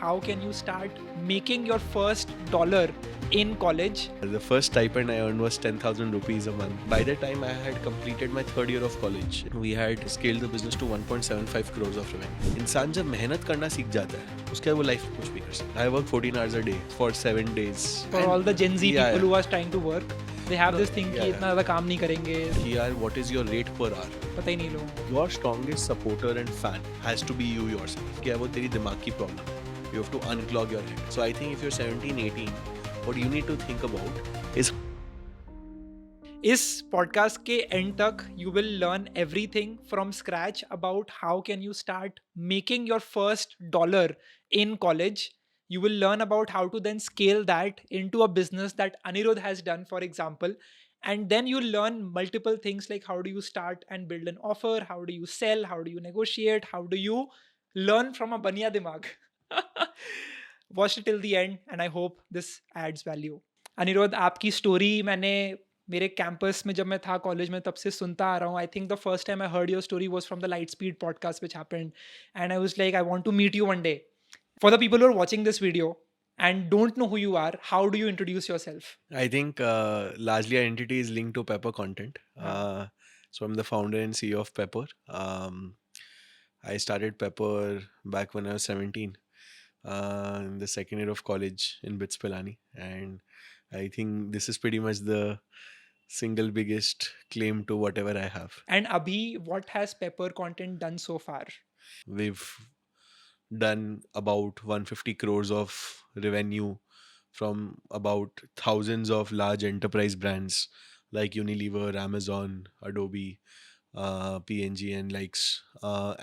how can you start making your first dollar in college. The first stipend I earned was 10,000 rupees a month. By the time I had completed my third year of college, we had scaled the business to 1.75 crores of revenue. इंसान जब मेहनत करना सीख जाता है, उसके बाद वो लाइफ में कुछ भी कर सकता है. I work 14 hours a day for 7 days. For all the Gen Z Yeah, people who are trying to work, they have this thing कि yeah. इतना ज़्यादा काम नहीं करेंगे, कि यार, what is your rate per hour? पता ही नहीं लोगों को. Your strongest supporter and fan has to be you yourself. क्या वो तेरी दिमाग की problem. You have to unclog your head. So I think if you're 17, 18, what you need to think about is इस पॉडकास्ट के एंड तक you will learn everything from scratch about how can you start making your first dollar in college. You will learn about how to then scale that into a business that Anirudh has done, for example. And then you learn multiple things like how do you start and build an offer, how do you sell, how do you negotiate, how do you learn from a baniya dimag. Watch it till the end and I hope this adds value. Anirudh, आपकी story मैंने मेरे campus में जब मैं था college में तब से सुनता आ रहा हूँ. I think the first time I heard your story was from the Light Speed podcast which happened and I was like I want to meet you one day. For the people who are watching this video and don't know who you are, how do you introduce yourself? I think largely identity is linked to Pepper content. So I'm the founder and CEO of Pepper. I started Pepper back when I was 17, in the second year of college in BITS Pilani, and I think this is pretty much the single biggest claim to whatever I have. And Abhi, what has Pepper content done so far? We've done about 150 crores of revenue from about thousands of large enterprise brands like Unilever, Amazon, Adobe, P&G and likes,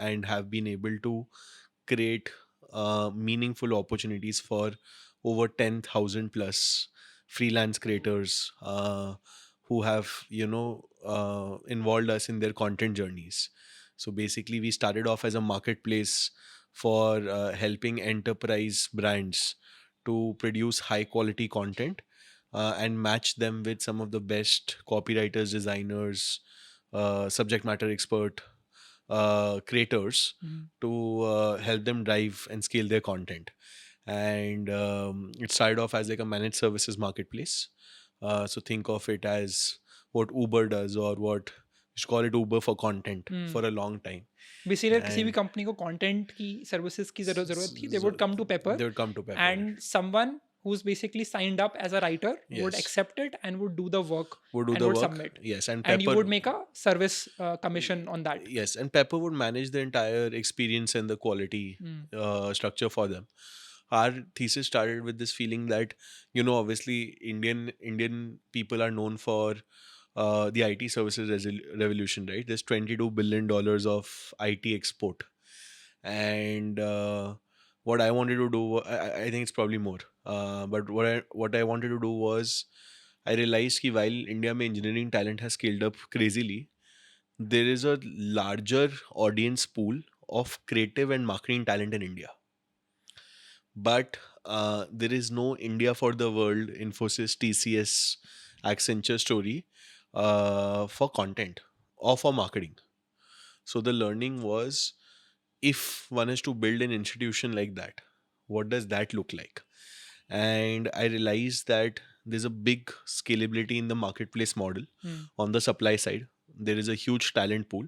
and have been able to create meaningful opportunities for over 10,000 plus freelance creators who have involved us in their content journeys. So basically we started off as a marketplace for helping enterprise brands to produce high quality content and match them with some of the best copywriters, designers, subject matter expert creators to help them drive and scale their content. And it started off as like a managed services marketplace. So think of it as what Uber does, or what you should call it Uber for content for a long time. Basically किसी भी company को content की services की जरूरत थी, they would come to Pepper, They would come to Pepper. and someone who's basically signed up as a writer would Yes. accept it and would do the work Would do and the would work. submit. Yes, and And you Pepper would make a service commission on that. Yes, and Pepper would manage the entire experience and the quality structure for them. Our thesis started with this feeling that, obviously Indian people are known for the IT services revolution, right? There's $22 billion of IT export, and what I wanted to do, I think it's probably more, but what I wanted to do was, I realized that while India mein engineering talent has scaled up crazily, there is a larger audience pool of creative and marketing talent in India. But there is no India for the world, Infosys, TCS, Accenture story for content or for marketing. So the learning was, if one is to build an institution like that, what does that look like? And I realized that there's a big scalability in the marketplace model. On the supply side, there is a huge talent pool,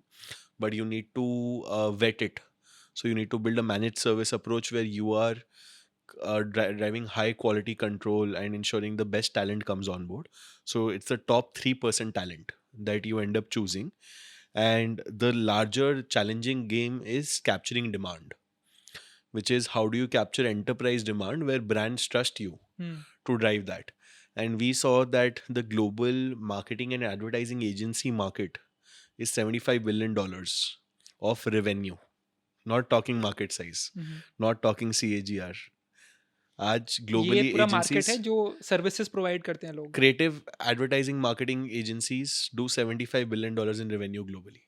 but you need to vet it. So you need to build a managed service approach where you are driving high quality control and ensuring the best talent comes on board. So it's the top 3% talent that you end up choosing. And the larger challenging game is capturing demand, which is how do you capture enterprise demand where brands trust you to drive that. And we saw that the global marketing and advertising agency market is $75 billion of revenue. Not talking market size, not talking CAGR. आज ये globally पूरा market agencies, है जो services provide करते हैं लोग. creative advertising marketing agencies do $75 billion in revenue globally.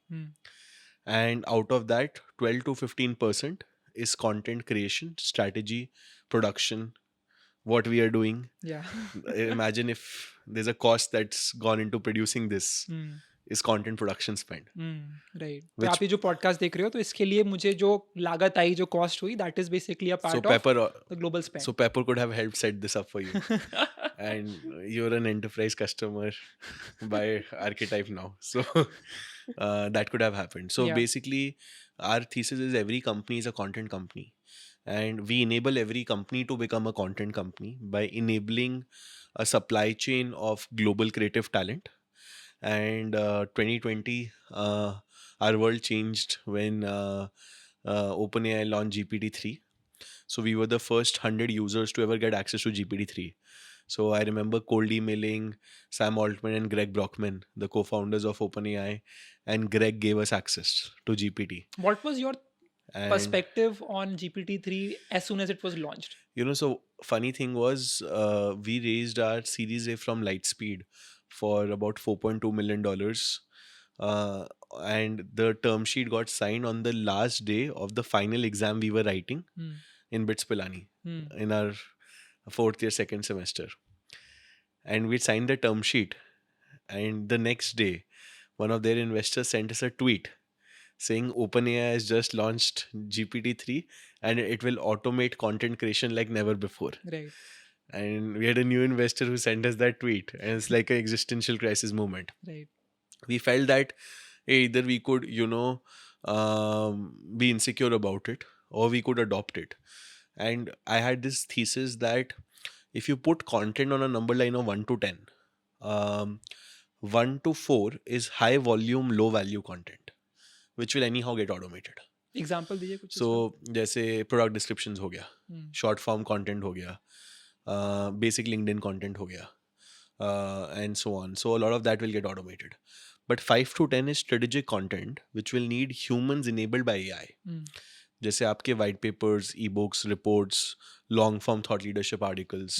And out of that, 12 to 15% is content creation, strategy, production, what we are doing. Yeah. Imagine if there's a cost that's gone into producing this. is content production spend, right, तो which आप ये जो podcast देख रहे हो तो इसके लिए मुझे जो लागत आई, जो कॉस्ट हुई, that is basically a so part of Pepper the global so spend. Pepper could have helped set this up for you, and you're an enterprise customer by archetype now. So that could have happened. So Yeah. basically, our thesis is every company is a content company, and we enable every company to become a content company by enabling a supply chain of global creative talent. And 2020, our world changed when OpenAI launched GPT-3. So we were the first 100 users to ever get access to GPT-3. So I remember cold emailing Sam Altman and Greg Brockman, the co-founders of OpenAI, and Greg gave us access to GPT. What was your And perspective on GPT-3 as soon as it was launched? so funny thing was, we raised our Series A from Lightspeed for about $4.2 million. Uh, and the term sheet got signed on the last day of the final exam we were writing Hmm. in BITS Pilani Hmm. in our fourth year, second semester. And we signed the term sheet. And the next day, one of their investors sent us a tweet saying OpenAI has just launched GPT-3 and it will automate content creation like never before. Right. And we had a new investor who sent us that tweet, and it's like an existential crisis moment. Right. We felt that either we could, be insecure about it, or we could adopt it. And I had this thesis that if you put content on a number line of 1 to 10, 1 to 4 is high volume, low value content, which will anyhow get automated. Example दीजिए कुछ So, जैसे product descriptions हो गया, इसका. Short form content हो गया, basic LinkedIn content हो गया, and so on. So a lot of that will get automated. But 5 to 10 is strategic content which will need humans enabled by AI. जैसे आपके white papers, ebooks, reports, long form thought leadership articles,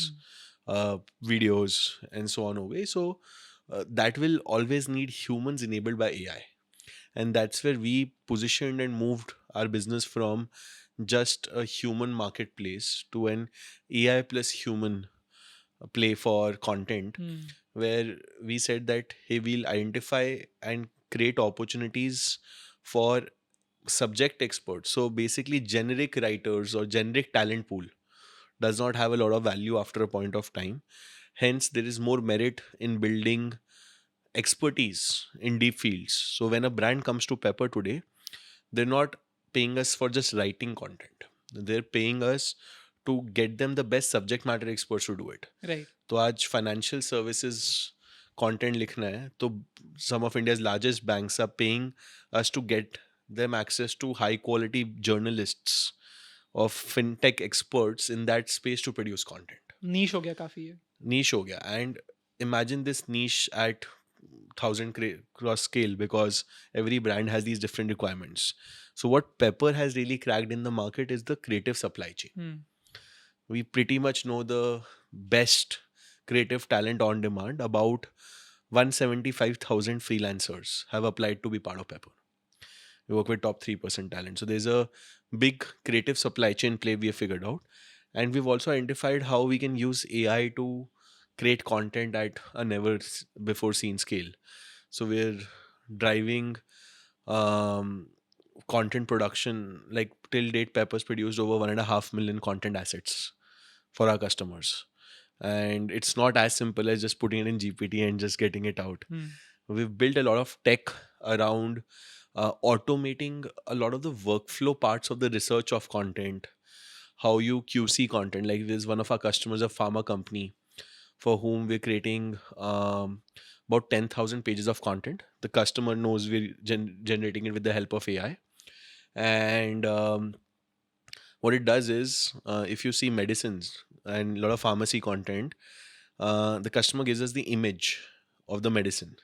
videos, and so on away. So that will always need humans enabled by AI. And that's where we positioned and moved our business from just a human marketplace to an AI plus human play for content, where we said that, hey, we'll identify and create opportunities for subject experts. So basically, generic writers or generic talent pool does not have a lot of value after a point of time. Hence, there is more merit in building expertise in deep fields. So when a brand comes to Pepper today, they're not paying us for just writing content. They're paying us to get them the best subject matter experts to do it. Right. तो आज financial services content लिखना है, तो some of India's largest banks are paying us to get them access to high quality journalists of fintech experts in that space to produce content. नीश हो गया काफी ये. Niche हो गया, and imagine this niche at 1,000 cross scale, because every brand has these different requirements. So what Pepper has really cracked in the market is the creative supply chain. We pretty much know the best creative talent on demand. About 175,000 freelancers have applied to be part of Pepper. We work with top 3% talent. So there's a big creative supply chain play we have figured out. And we've also identified how we can use AI to create content at a never before seen scale. So we're driving content production. Like till date, Pepper's produced over 1.5 million content assets for our customers. And it's not as simple as just putting it in GPT and just getting it out. We've built a lot of tech around automating a lot of the workflow parts of the research of content, how you QC content. Like there's one of our customers, a pharma company, for whom we're creating about 10,000 pages of content. The customer knows we're generating it with the help of AI. And what it does is, if you see medicines and a lot of pharmacy content, the customer gives us the image of the medicine.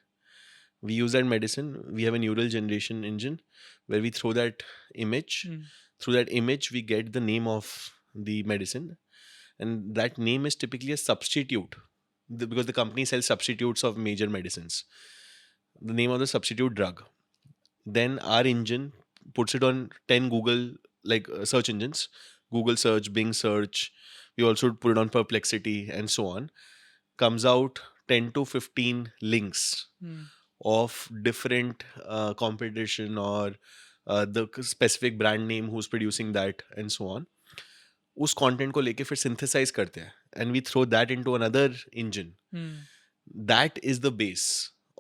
We use that medicine. We have a neural generation engine where we throw that image. Through that image, we get the name of the medicine. And that name is typically a substitute, because the company sells substitutes of major medicines. The name of the substitute drug. Then our engine puts it on 10 Google search engines, Google search, Bing search. We also put it on Perplexity and so on. Comes out 10 to 15 links of different competition or the specific brand name who's producing that and so on. उस content को लेके फिर synthesise करते हैं and we throw that into another engine. Hmm. That is the base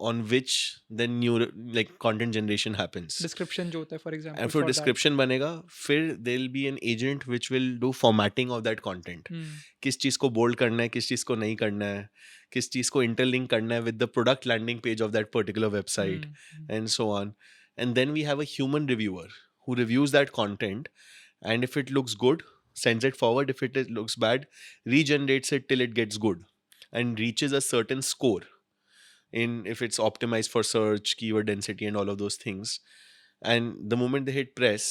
on which the new like content generation happens. Description जो होता है for example And फिर for that. description बनेगा, फिर there will be an agent which will do formatting of that content. Hmm. किस चीज़ को bold करना है, किस चीज़ को नहीं करना है, किस चीज़ को इंटरलिंक करना है with the product landing page of that particular website Hmm. and so on. And then we have a human reviewer who reviews that content, and if it looks good, sends it forward. If looks bad, regenerates it till it gets good and reaches a certain score in if it's optimized for search, keyword density, and all of those things. And the moment they hit press,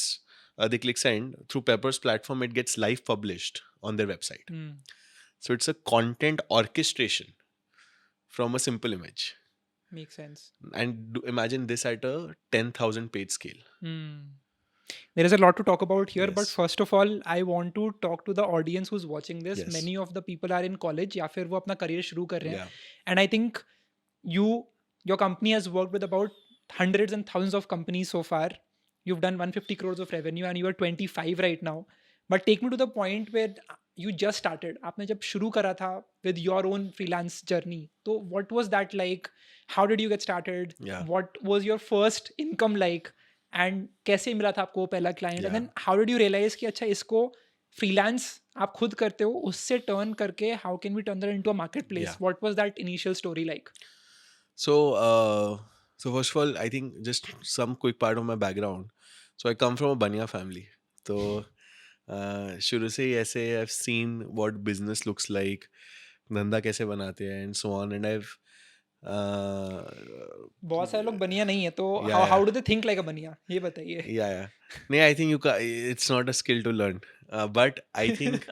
they click send. Through Pepper's platform, it gets live published on their website. Hmm. So it's a content orchestration from a simple image. Makes sense. And imagine this at a 10,000 page scale. Hmm. There is a lot to talk about here, but Yes. first of all, I want to talk to the audience who's watching this. Yes. Many of the people are in college या फिर वो अपना career शुरू कर रहे हैं. Yeah. And I think your company has worked with about hundreds and thousands of companies so far. You've done 150 crores of revenue and you are 25 right now. But take me to the point where you just started. आपने जब शुरू करा था with your own freelance journey. तो what was that like? How did you get started? Yeah. What was your first income like? And कैसे मिला था आपको वो पहला client and then how did you realise कि अच्छा इसको फ्रीलांस आप खुद करते हो, उससे टर्न करके how can we turn that into a marketplace? What was that initial story like? So, so first of all, I think just some quick part of my background. So I come from a Banya family. So शुरू से ही ऐसे I've seen what business looks like, धंधा कैसे बनाते हैं and so on, and I've बहुत सारे लोग बनिया नहीं है तो Yeah, how do they think like अ बनिया, ये बताइए. yeah. No, I think it's not a skill to learn, but I think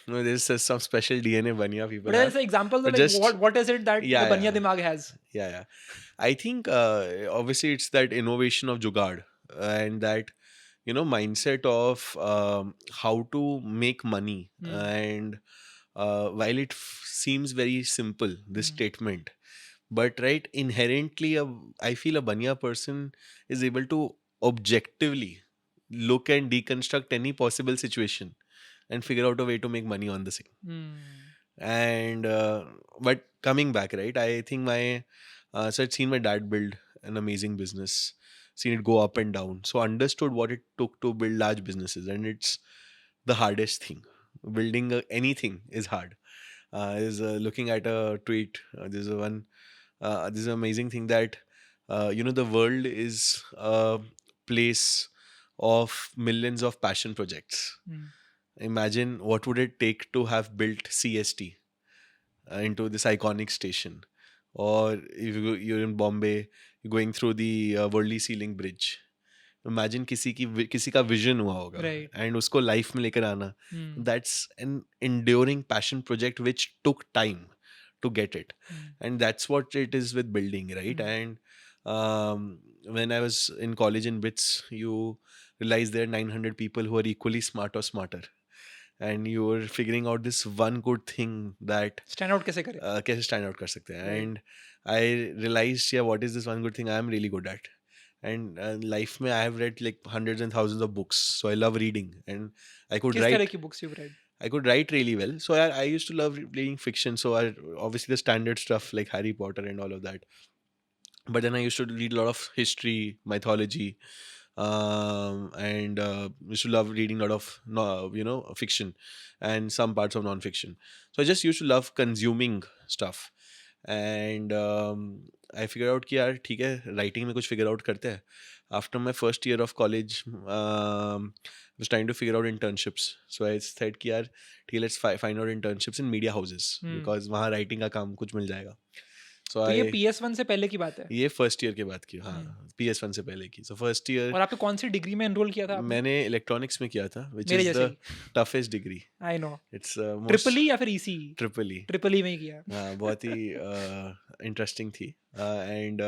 no, there's some special DNA Banya people But have. there's an example But like just what is it that Yeah, the baniya yeah. dimag has? Yeah. I think obviously it's that innovation of Jugaad and that mindset of how to make money. And while it seems very simple, this statement, but right, inherently I feel a Banya person is able to objectively look and deconstruct any possible situation and figure out a way to make money on the same. And but coming back, right, I think my so I'd seen my dad build an amazing business, seen it go up and down, so understood what it took to build large businesses, and it's the hardest thing. Building anything is hard. Is looking at a tweet, there's this amazing thing that the world is a place of millions of passion projects. Imagine what would it take to have built CST into this iconic station, or if you're in Bombay, you're going through the Worli Ceiling Bridge. Imagine किसी का vision हुआ होगा, Right. and उसको life में लेकर आना. That's an enduring passion project which took time to get it, and that's what it is with building, right? And when I was in college in BITS, you realize there are 900 people who are equally smart or smarter, and you were figuring out this one good thing that stand out कैसे करें? कैसे stand out कर सकते हैं. Right. And I realized, yeah, what is this one good thing I am really good at? And life में I have read like hundreds and thousands of books, so I love reading, and I could किस तरह write. की books you read? I could write really well, so I used to love reading fiction. So obviously the standard stuff like Harry Potter and all of that. But then I used to read a lot of history, mythology, and used to love reading a lot of fiction and some parts of non-fiction. So I just used to love consuming stuff. And I figured out कि यार ठीक है, writing में कुछ figure out करते हैं. After my first year of college, I was trying to figure out internships. So I said कि यार ठीक है, let's find out internships in media houses, because वहाँ writing का काम कुछ मिल जाएगा. So तो ये PS1 से पहले की बात है? ये फर्स्ट ईयर के बाद की, हाँ, PS1 से पहले की. So first year. और आपने कौन सी डिग्री में एनरोल किया था? मैंने इलेक्ट्रॉनिक्स में किया था, which मेरे is जैसे the toughest degree. I know. It's triple E या फिर EC? Triple E. Triple E में ही किया. हाँ, बहुत ही इंटरेस्टिंग थी. And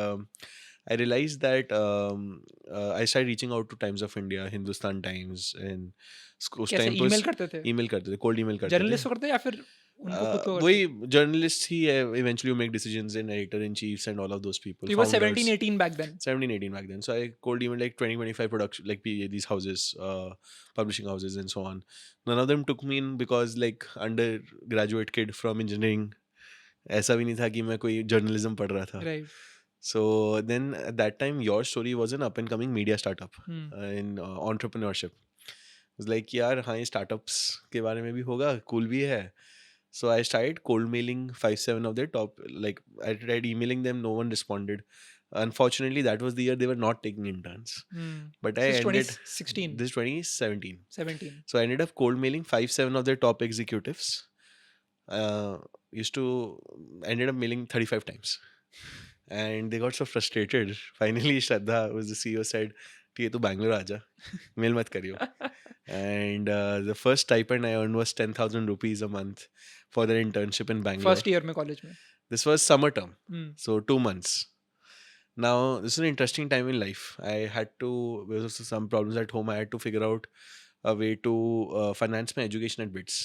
I realized that I started reaching out to Times of India, Hindustan Times, and उस कैसे टाइम पर ईमेल करते थे? ईमेल करते थे, कोल्ड ईमेल करते थे। जर्नलिस्ट को करते या फिर उनको खुद को करते थे? वही जर्नलिस्ट ही है, eventually you make decisions and editor in chiefs and all of those people, तो you were founders. 17-18 back then? 17, 18 back then. So I cold emailed like 20, 25 production, like these houses, publishing houses and so on. None of them took me in because like undergraduate kid from engineering, ऐसा भी नहीं था कि मैं कोई journalism पढ़ रहा था. Right. So then at that time, Your Story was an up and coming media startup in entrepreneurship. It was like यार हाँ ये startups के बारे में भी होगा, cool भी है. So I started cold mailing 5-7 of their top, like I tried emailing them, no one responded. Unfortunately, that was the year they were not taking interns. But I This is ended 2016, this 2017. 17. So I ended up cold mailing 5-7 of their top executives. Used to ended up mailing 35 times. And they got so frustrated. Finally, Shraddha, who's the CEO, said, "ठीक है, तू Bangalore आजा, mail मत करियो." And the first stipend I earned was 10,000 rupees a month for their internship in Bangalore. First year में college में. This was summer term, so 2 months. Now, this is an interesting time in life. There was some problems at home. I had to figure out a way to finance my education at BITS.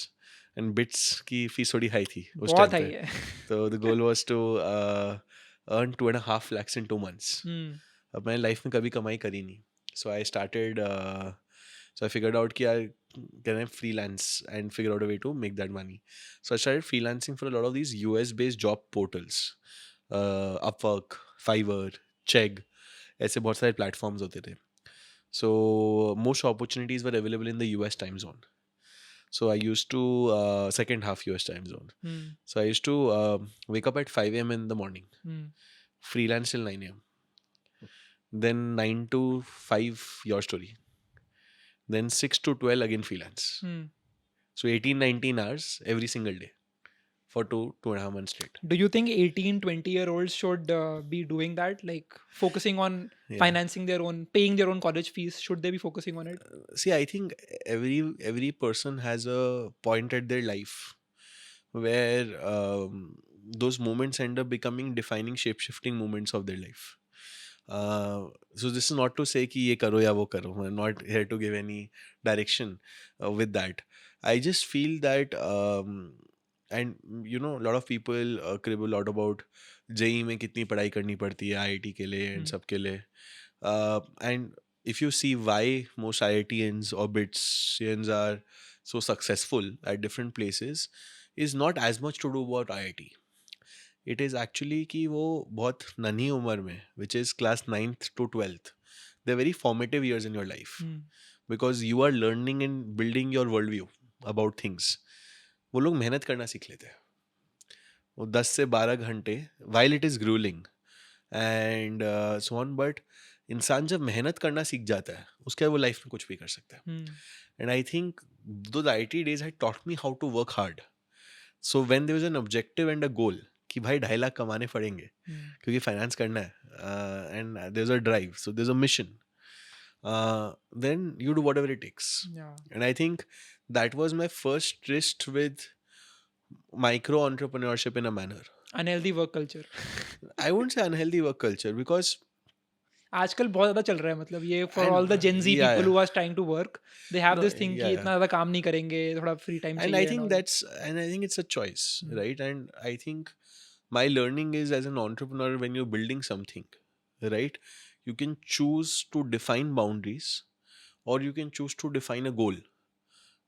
And BITS की fees थोड़ी high थी उस बहुत time high पे. है. So the goal was to earn 2.5 lakhs in 2 months. अब मैंने life में कभी कमाई करी नहीं. So I started, so I figured out कि यार can I freelance and figure out a way to make that money. So I started freelancing for a lot of these US based job portals. Upwork, Fiverr, Chegg, ऐसे बहुत सारे platforms होते थे. So most opportunities were available in the US time zone. So I used to second half US time zone. So I used to wake up at 5 a.m. in the morning, freelance till 9 a.m. Then 9 to 5 Your Story. Then 6 to 12 again freelance. So 18-19 hours every single day for 2.5 months straight. Do you think 18-20-year-olds should be doing that, like focusing on financing their own, paying their own college fees? Should they be focusing on it? See, I think every person has a point at their life where those moments end up becoming defining shape-shifting moments of their life. So this is not to say कि ये करो या वो करो. I'm not here to give any direction with that. I just feel that and you know a lot of people crib a lot about JEE में कितनी पढ़ाई करनी पड़ती है IIT के लिए and सब के लिए. And if you see why most IITians or BITSians are so successful at different places, is not as much to do about IIT. It is actually कि वो बहुत नन्ही उम्र में, which is class 9th to 12th, they're very formative years in your life because you are learning and building your worldview about things. वो लोग मेहनत करना सीख लेते हैं. वो 10 से 12 घंटे while it is grueling and so on, but इंसान जब मेहनत करना सीख जाता है उसके बाद वो लाइफ में कुछ भी कर सकता है. And I think those IT days had taught me how to work hard. So when there was an objective and a goal कि भाई 2.5 लाख कमाने पड़ेंगे क्योंकि फाइनेंस करना है and there's a drive, so there's a mission, then you do whatever it takes. And I think that was my first tryst with micro entrepreneurship in a manner. Unhealthy work culture. I wouldn't say unhealthy work culture because आजकल बहुत ज़्यादा चल रहा है, मतलब ये for all the Gen Z people who are trying to work, they have this thing कि इतना ज़्यादा काम नहीं करेंगे, थोड़ा free time चाहिए. And I think it's a choice, right? And I think my learning is as an entrepreneur, when you're building something, right, you can choose to define boundaries or you can choose to define a goal,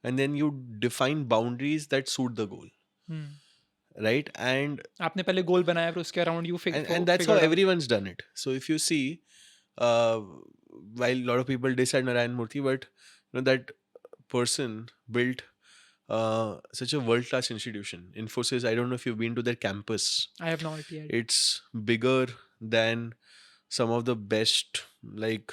and then you define boundaries that suit the goal. Right? And आपने पहले गोल बनाया फिर उसके around you and that's how everyone's done it. So if you see, while a lot of people dislike Narayan Murthy, but you know that person built such a world-class institution. Infosys, I don't know if you've been to their campus. I have not yet. It's bigger than some of the best, like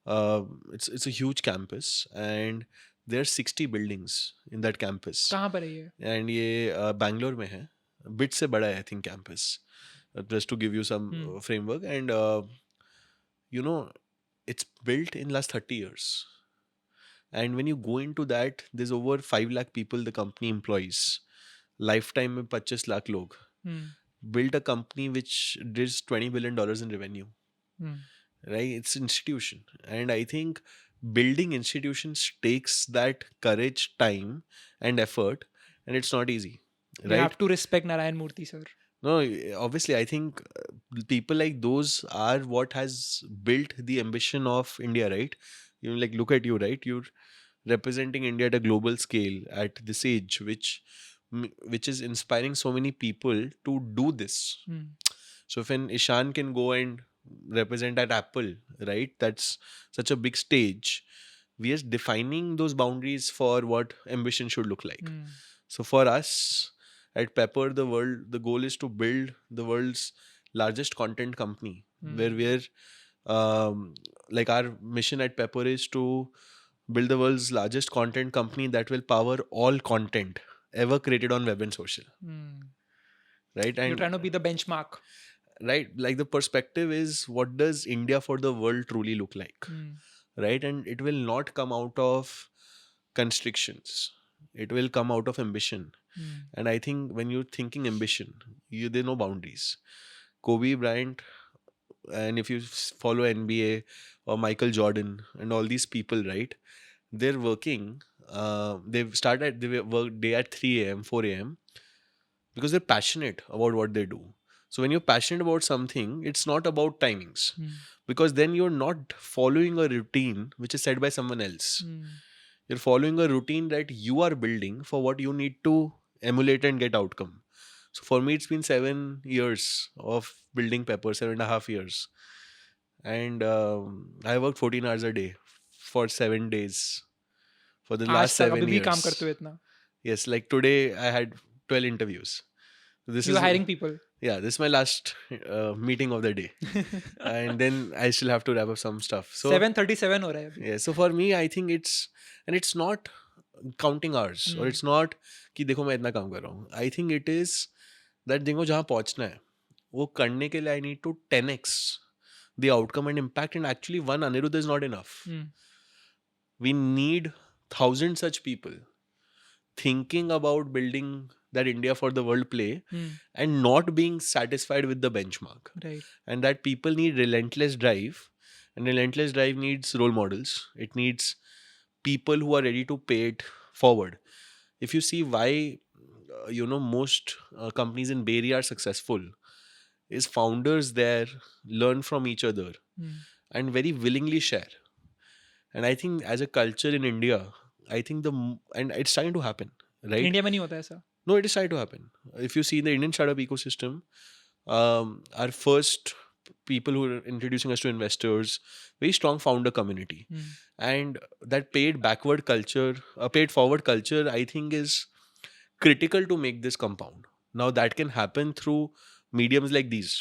it's a huge campus and there are 60 buildings in that campus. कहाँ पर है ये? And ये Bangalore में है. BITS से बड़ा है I think campus. Just to give you some framework, and you know it's built in last 30 years. And when you go into that, there's over 5 lakh people the company employs. Lifetime में 25 lakh लोग. Built a company which does $20 billion in revenue. Hmm. right? It's institution, and I think building institutions takes that courage, time, and effort, and it's not easy, You right? have to respect Narayan Murthy, sir. No, obviously, I think people like those are what has built the ambition of India, right? You like look at you, right? You're representing India at a global scale at this age, which is inspiring so many people to do this. Hmm. So if an Ishan can go and represent at Apple, right? That's such a big stage. We are defining those boundaries for what ambition should look like. Hmm. So for us at Pepper, the goal is to build the world's largest content company, where Hmm. we're like our mission at Pepper is to build the world's largest content company that will power all content ever created on web and social, Hmm. right? You're And trying to be the benchmark. right, like the perspective is what does India for the world truly look like, Hmm. right? And it will not come out of constrictions, it will come out of ambition. Hmm. And I think when you're thinking ambition, there are no boundaries. Kobe Bryant, and if you follow NBA, or Michael Jordan and all these people, right? They're working. They work day at 3 a.m., 4 a.m. because they're passionate about what they do. So when you're passionate about something, it's not about timings, Hmm. because then you're not following a routine which is set by someone else. Hmm. You're following a routine that you are building for what you need to emulate and get outcome. So for me, it's been 7 years of building Pepper, 7.5 years, and I worked 14 hours a day for 7 days for the आज last तक अभी seven भी काम करते years. हो इतना. Yes, like today I had 12 interviews. This You are is hiring people. yeah, this is my last meeting of the day, and then I still have to wrap up some stuff. So 7:37 हो रहा है अभी. yeah, so for me, I think it's not counting hours, or Hmm. it's not कि देखो मैं इतना काम कर रहा हूँ. I think it is that देखो जहाँ पहुँचना है वो करने के लिए I need to 10x the outcome and impact, and actually one Anirudh is not enough. Hmm. We need 1,000 such people thinking about building that India for the world play, Hmm. and not being satisfied with the benchmark. Right. And that people need relentless drive, and relentless drive needs role models. It needs people who are ready to pay it forward. If you see why most companies in Bay Area are successful, is founders there learn from each other Hmm. and very willingly share. And I think as a culture in India, I think and it's starting to happen, right? India में नहीं होता ऐसा. No, it is starting to happen. If you see the Indian startup ecosystem, our first people who are introducing us to investors, very strong founder community. Hmm. And that paid forward culture, I think is critical to make this compound. Now that can happen through mediums like these,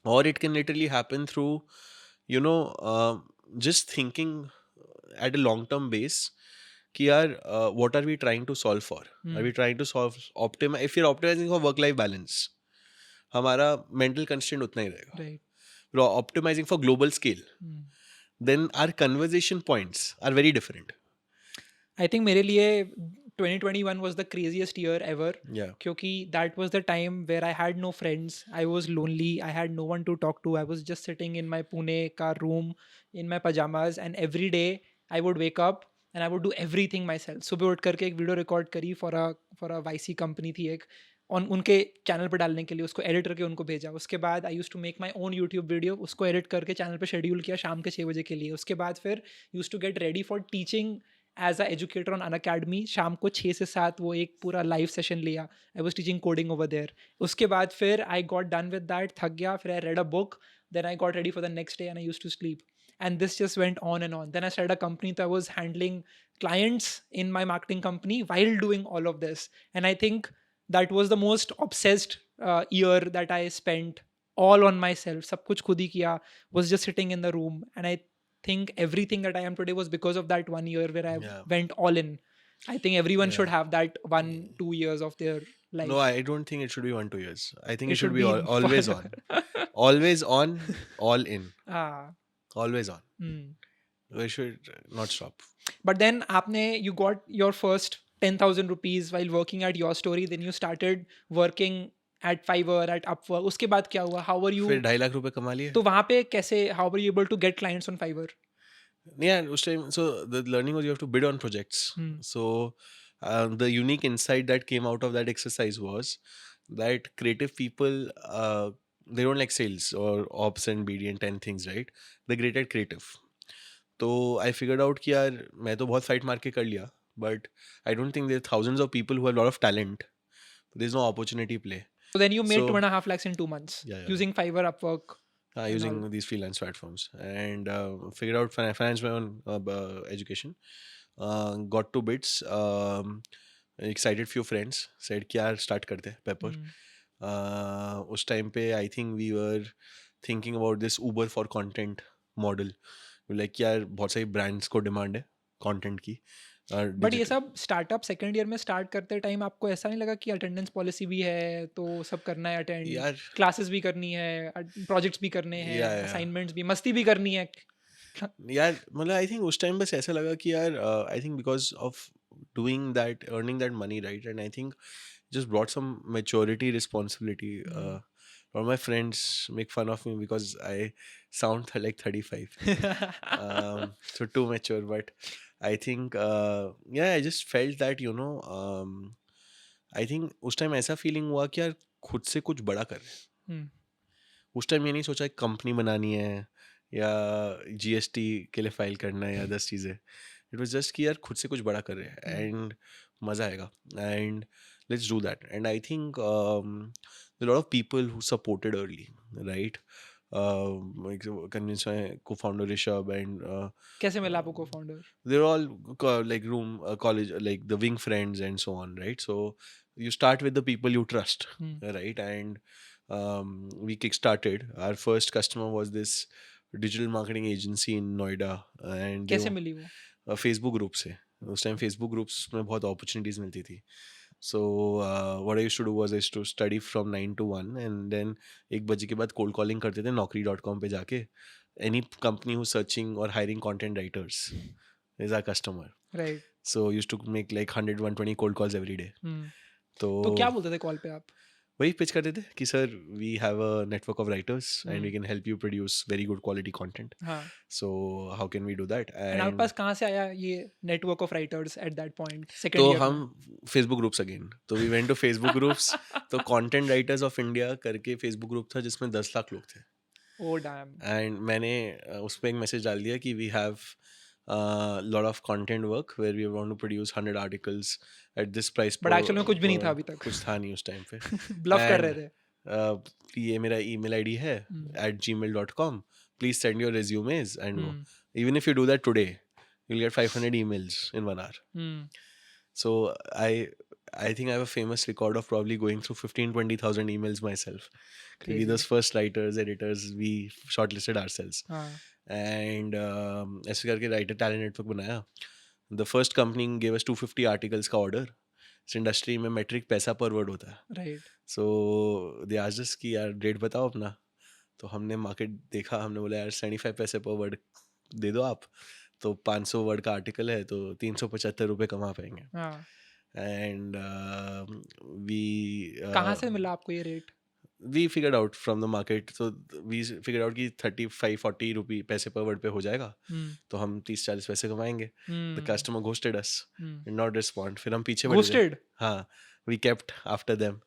or it can literally happen through, just thinking at a long term base कि यार what are we trying to solve for? Are we trying to if you're optimizing for work life balance, हमारा mental constraint उतना ही रहेगा. Right. We're optimizing for global scale, Hmm. then our conversation points are very different. I think मेरे लिए 2021 was the craziest year ever. Yeah. क्योंकि that was the time where I had no friends. I was lonely. I had no one to talk to. I was just sitting in my Pune car room in my pajamas, and every day I would wake up and I would do everything myself. सुबह उठ करके एक video record करी for a YC company थी एक, उनके channel पे डालने के लिए, उसको एडिट करके उनको भेजा. उसके बाद I use to make my own YouTube video, उसको एडिट करके चैनल पे शेड्यूल किया शाम के 6 बजे के लिए. उसके बाद फिर use to get ready for teaching as a educator on Unacademy. शाम को 6 से 7 वो एक पूरा लाइव सेशन लिया. I was teaching coding over there. उसके बाद फिर I got done with that, थक गया, फिर I read a book, then I got ready for the next day and I use to sleep. And this just went on and on. Then I started a company, so I was handling clients in my marketing company while doing all of this. And I think that was the most obsessed year that I spent all on myself. सब कुछ खुद ही किया, was just sitting in the room. And I think everything that I am today was because of that 1 year where I Yeah. went all in. I think everyone should Yeah. have that 1-2 years of their life. No, I don't think it should be 1-2 years. I think It it should be should be always on. Always on, all in. Ah. Always on. Hmm. We should not stop. But then you got your first 10,000 rupees while working at Your Story. Then you started working at Fiverr, at Upwork, उसके बाद क्या हुआ? How are you? फिर 2.5 लाख रुपए कमा लिए। तो वहाँ पे कैसे, how are you able to get clients on Fiverr? Yeah, उस time so the learning was you have to bid on projects. Hmm. So the unique insight that came out of that exercise was that creative people, they don't like sales or ops and BD and 10 things, right? They're great at creative. तो I figured out कि यार मैं तो बहुत fight मार के कर लिया, but I don't think there are thousands of people who have a lot of talent. There's no opportunity play. So then you made So 2.5 lakhs in 2 months yeah, using Fiverr, Upwork, and all. using these freelance platforms, and figured out finance my own education. Got to bits. Excited few friends said कि यार start करते हैं Pepper. Hmm. उस time पे I think we were thinking about this Uber for content model. Like यार बहुत सारी brands को demand है content की. बट ये Digital. सब स्टार्टअप सेकंड ईयर में स्टार्ट करते टाइम आपको ऐसा नहीं लगा कि अटेंडेंस पॉलिसी भी है, तो सब करना है अटेंड, यार क्लासेस भी करनी है, प्रोजेक्ट्स भी करने हैं, yeah, yeah. असाइनमेंट्स भी, मस्ती भी करनी है? यार मतलब आई थिंक उस टाइम बस ऐसा लगा कि यार I think because of doing that earning that money right and I think just brought some maturity responsibility all my friends make fun of me because I sound like 35 so too mature but I think yeah I just felt that you know I think उस time ऐसा feeling हुआ कि यार खुद से कुछ बड़ा कर रहे हैं हम्म, उस टाइम ये नहीं सोचा कंपनी बनानी है या जीएसटी के लिए फाइल करना है या 10 चीज़ें इट वाज जस्ट कि यार खुद से कुछ बड़ा कर रहे हैं एंड मज़ा आएगा and let's do that and I think lot of people who supported early right convince my co-founder Rishabh and कैसे मिला आपको founder? they're all like room college like the wing friends and so on right so you start with the people you trust right and we kickstarted our first customer was this digital marketing agency in Noida and कैसे मिली वो? Facebook group से उस time Facebook groups में बहुत opportunities मिलती थी so what I used to do was I used to study from 9 to 1 and then 1 बजे के बाद कोल्ड कॉलिंग करते थे naukri.com पे जाके any company who's searching or hiring content writers is our customer. Right. So used to make like 100-120 cold calls every day. तो तो क्या बोलते थे कॉल पे आप? वही पिच करते थे कि sir we have a network of writers and we can help you produce very good quality content हाँ. So how can we do that and आपके पास कहाँ से आया ये network of writers at that point second तो year हम Facebook groups again तो we went to Facebook groups तो कंटेंट राइटर्स ऑफ इंडिया करके फेसबुक ग्रुप था जिसमें 10 लाख लोग थे ओ डैम. एंड मैंने उस पर एक मैसेज डाल दिया कि we have lot of content work where we want to produce 100 articles at this price but actually में कुछ भी नहीं था अभी तक. कुछ था नहीं उस टाइम पे ब्लफ कर रहे थे. ये मेरा ईमेल आईडी है @gmail.com please send your resumes and even if you do that today you'll get 500 emails in 1 hour so I think I have a famous record of probably going through 15,000-20,000 emails myself because those first writers editors we shortlisted ourselves and ऐसे करके writer talent network बनाया the first company gave us 250 articles का order इस industry में metric पैसा पर word होता है right. So they asked us कि यार रेट बताओ अपना तो हमने मार्केट देखा हमने बोला यार 75 पैसे पर वर्ड दे दो आप तो 500 वर्ड का आर्टिकल है तो 375 रुपये कमा पाएंगे एंड वी कहाँ से मिला आपको ये rate? we figured out from the market so we figured out कि 35-40 रुपये पैसे पर वर्ड पे हो जाएगा तो हम 30-40 पैसे कमाएंगे the customer ghosted us did not respond फिर हम पीछे बढ़े Ghosted? हाँ we kept after them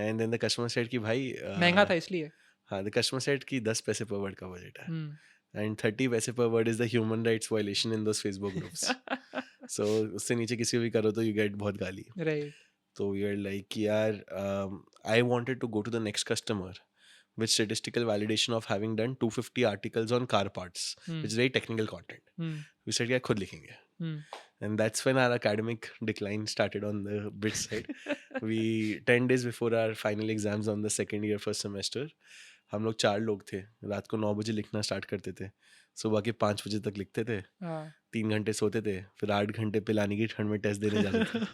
and then the customer said कि भाई महंगा था इसलिए. हाँ the customer said कि 10 पैसे पर वर्ड का बजट है and 30 पैसे पर word is the human rights violation in those Facebook groups so उससे नीचे किसी भी करो तो you get बहुत गाली. Right. So we are like, यार, I wanted to go to the next customer with statistical validation of having done 250 articles on car parts, which is very technical content. We said, यार खुद लिखेंगे. And that's when our academic decline started on the bit side. We 10 days before our final exams on the second year first semester, हम लोग 4 लोग थे. रात को 9 बजे लिखना स्टार्ट करते थे. सुबह के 5 बजे तक लिखते थे. 3 घंटे सोते थे. फिर 8 घंटे पिलानी की ठंड में टेस्ट देने जाते थे.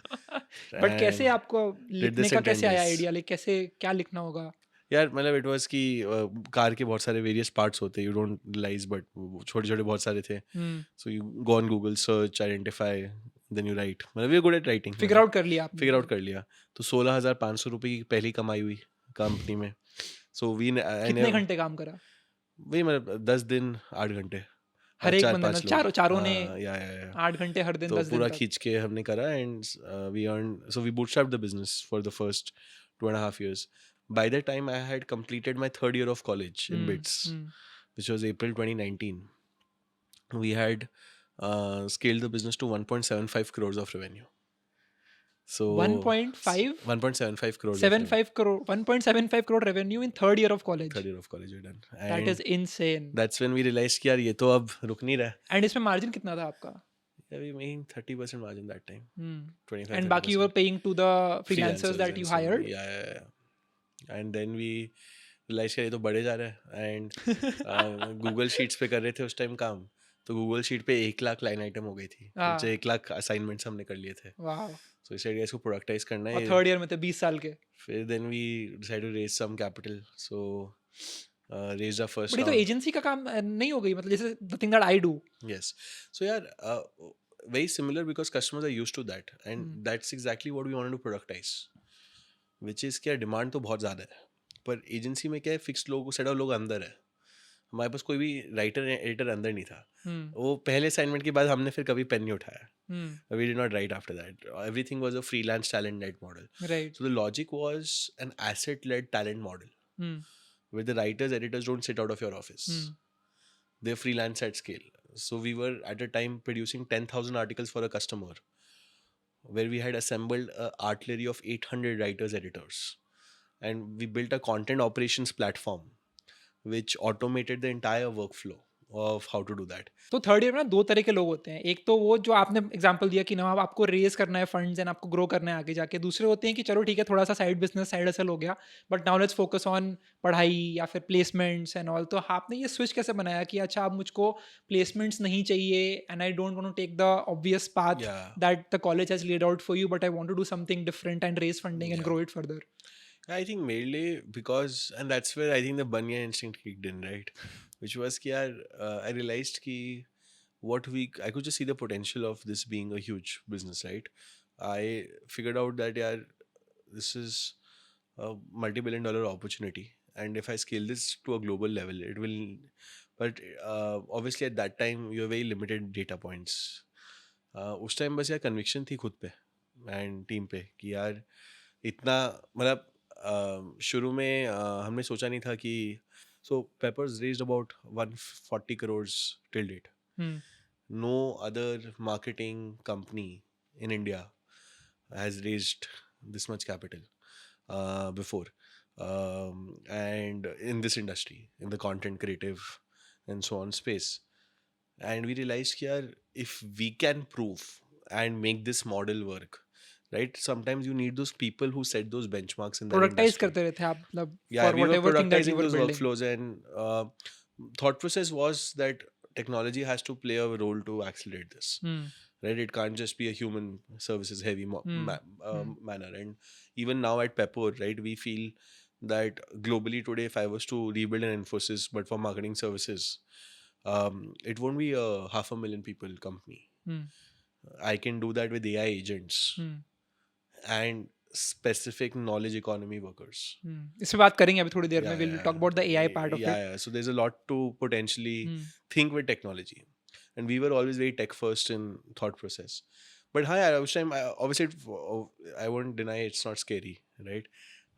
बट कैसे आपको लिखने का कैसे आया आइडिया? लाइक कैसे क्या लिखना होगा? यार मतलब इट वाज कि कार के बहुत सारे वेरियस पार्ट्स होते हैं यू डोंट रियलाइज बट छोटे छोटे बहुत सारे थे so you go on Google search identify then you right मतलब we are good at writing figure out कर लिया आपने? फिगर आउट कर लिया तो 16,500 रुपये की पहली कमाई हुई कंपनी में. So I कितने never, घंटे काम करा? वही मतलब 10 दिन 8 घंटे, हर एक चार बंदे ने पांच लोग. चारों ने हाँ, या 8 घंटे हर दिन तो 10 दिन पूरा तक? खींच के हमने करा. एंड वी अर्न, सो वी bootstrapped the business for the first 2.5 years. By the time I had completed my third year of college in hmm, BITS, hmm. which was April 2019, we had scaled the business to 1.75 crores of revenue. So 1.5? 1.75 crores of revenue. 75 crore 1.75 crore revenue in third year of college. Third year of college we done. That is And insane. that's when we realized कि यार ये तो अब रुक नहीं रहा. And इसमें margin कितना था आपका? Yeah, we making 30% margin that time. Hmm. 25 And बाकी you were 30%. paying to the freelancers Freelancers that and you so on. hired? Yeah. And then we realized कि ये तो बढ़े जा रहा है. And गूगल शीट्स पे कर रहे थे उस टाइम काम. तो गूगल शीट पे 1 लाख लाइन आइटम हो गई थी. हाँ, सोचे 1 लाख असाइनमेंट्स हमने कर लिए थे. वाह। So इस आइडिया इसको प्रोडक्टाइज करना और है. थर्ड ईयर में थे 20 साल के। फिर then we decided to raise some capital. So raised our first but ये तो round. एजेंसी का काम नहीं हो गई, मतलब जैसे the thing that I do. Yes. So yeah, very similar because customers are used to that, and that's exactly what we wanted to productize. Which is क्या डिमांड तो बहुत ज़्यादा है, पर एजेंसी में क्या है, फिक्स लोग, सेट ऑफ लोग अंदर है. हमारे पास कोई भी राइटर एडिटर अंदर नहीं था. वो पहले असाइनमेंट के बाद हमने फिर कभी पेन नहीं उठाया. We did not write after that. Everything was a freelance talent-led model. Right. So the logic was an asset-led talent model, where the writers, editors don't sit out of your office. They're freelance at scale. So we were at a time producing 10,000 articles for a customer, where we had assembled an artillery of 800 writers, editors, and we built a content operations platform which automated the entire workflow of how to do that. तो third year में ना 2 तरह के लोग होते हैं। एक तो वो जो आपने एग्जांपल दिया कि ना आपको रेज़ करना है फंड्स एंड आपको ग्रो करना है आगे जाके। दूसरे होते हैं कि चलो ठीक है, थोड़ा-सा साइड बिज़नेस, साइड हसल हो गया, but now let's focus on पढ़ाई या फिर प्लेसमेंट्स एंड ऑल। तो आपने ये स्विच कैसे बनाया कि अच्छा अब मुझको प्लेसमेंट्स नहीं चाहिए and I don't want to take the obvious path Yeah. That the college has laid out for you, but I want to do something different and raise funding and Yeah. Grow it further? I think mainly because, and that's where I think the Banyan instinct kicked in, right? Which was कि यार I realized कि I could just see the potential of this being a huge business, right? I figured out that यार this is a multi-billion dollar opportunity, and if I scale this to a global level, it will. But obviously at that time you have very limited data points. उस time बस यार conviction थी खुद पे and team पे कि यार इतना, मतलब शुरू में हमने सोचा नहीं था कि, so papers raised about 140 crores till date. No other marketing company in India has raised this much capital before, and in this industry, in the content creative and so on space. And we realized कि यार if we can prove and make this model work, right? Sometimes you need those people who set those benchmarks in that प्रोडक्टाइज़ industry. करते रहते हैं आप, मतलब Yeah, for we were whatever thing that you productizing were those building? workflows, and thought process was that technology has to play a role to accelerate this, right? It can't just be a human services heavy manner. And even now at Pepper, right, we feel that globally today, if I was to rebuild an Infosys but for marketing services, it won't be a 500,000 people company. I can do that with AI agents and specific knowledge economy workers. इस पे बात करेंगे अभी थोड़ी देर में। Yeah, will yeah, talk about the AI part of yeah, it. yeah. So there's a lot to potentially think with technology, and we were always very tech first in thought process. But hi, I was time obviously I won't deny it's not scary, right?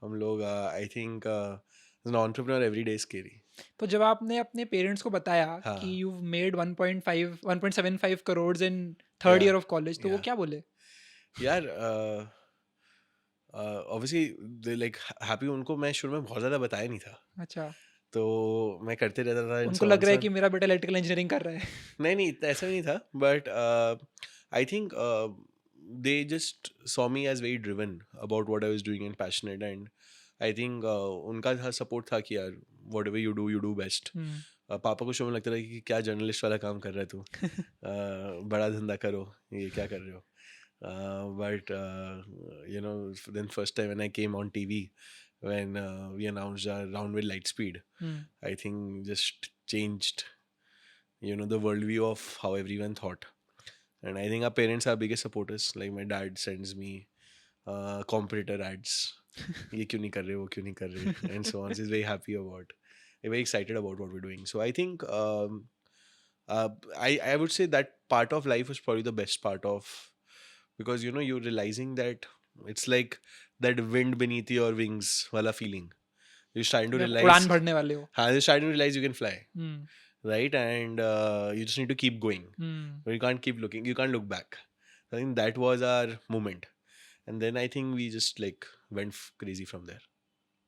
हम लोग I think as an entrepreneur every day is scary. तो जब आपने अपने parents को बताया हाँ. कि you made 1.75 crore in third year of college, तो वो Yeah. क्या बोले? यार ऑब्वियसली दे लाइक हैप्पी. उनको मैं शुरू में बहुत ज़्यादा बताया नहीं था, अच्छा, तो मैं करते रहता था उनको लग रहा है कि मेरा बेटा इलेक्ट्रिकल इंजीनियरिंग कर रहा है। नहीं इतना ऐसा नहीं था, but I think they just saw me as very driven about what I was doing and passionate. And I think उनका था सपोर्ट था कि यार whatever you do best. पापा को शुरू में लगता था कि क्या जर्नलिस्ट वाला काम कर रहा है तू, बड़ा धंधा करो, ये क्या कर रहे हो. But then first time when I came on TV, when we announced our round with Lightspeed, I think just changed the worldview of how everyone thought. And I think our parents are biggest supporters. Like my dad sends me competitor ads. ये क्यों नहीं कर रहे, वो क्यों नहीं कर रहे, and so on. So he's very happy about, very excited about what we're doing. So I think I would say that part of life is probably the best part of, because you know you're realizing that it's like that wind beneath your wings wala feeling. You're starting to जब realize, उड़ान भरने वाले हो. you're starting to realize you can fly, Hmm. right? And you just need to keep going. Hmm. But you can't keep looking. You can't look back. I think that was our moment, and then I think we just like went crazy from there.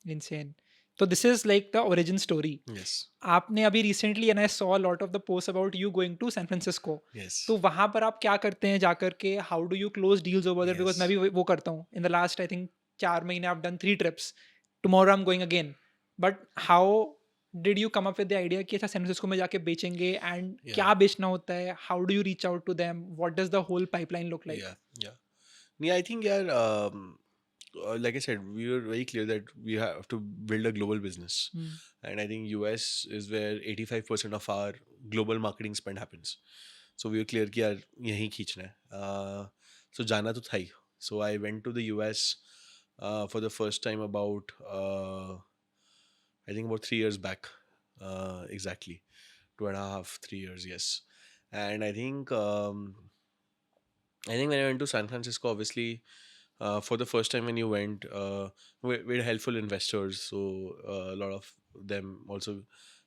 Insane. So this is like the origin story. Yes. आपने अभी recently and I saw a lot of the posts about you going to San Francisco. Yes. तो वहाँ पर आप क्या करते हैं जाकर के? How do you close deals over there? Because मैं Yes. भी वो करता हूँ. In the last I think 4 महीने I have done 3 trips. Tomorrow I am going again. But how did you come up with the idea कि अच्छा San Francisco में जाके बेचेंगे? And Yeah. क्या बेचना होता है? How do you reach out to them? What does the whole pipeline look like? Yeah. Yeah. Yeah. I think, yeah. Like I said, we were very clear that we have to build a global business, and I think US is where 85% of our global marketing spend happens. So we were clear कि यार यहीं खींचना है. So जाना तो था ही. So I went to the US for the first time about I think about 3 years back, exactly 2.5, 3 years, yes. And I think when I went to San Francisco, obviously, for the first time when you went, we had helpful investors, so a lot of them also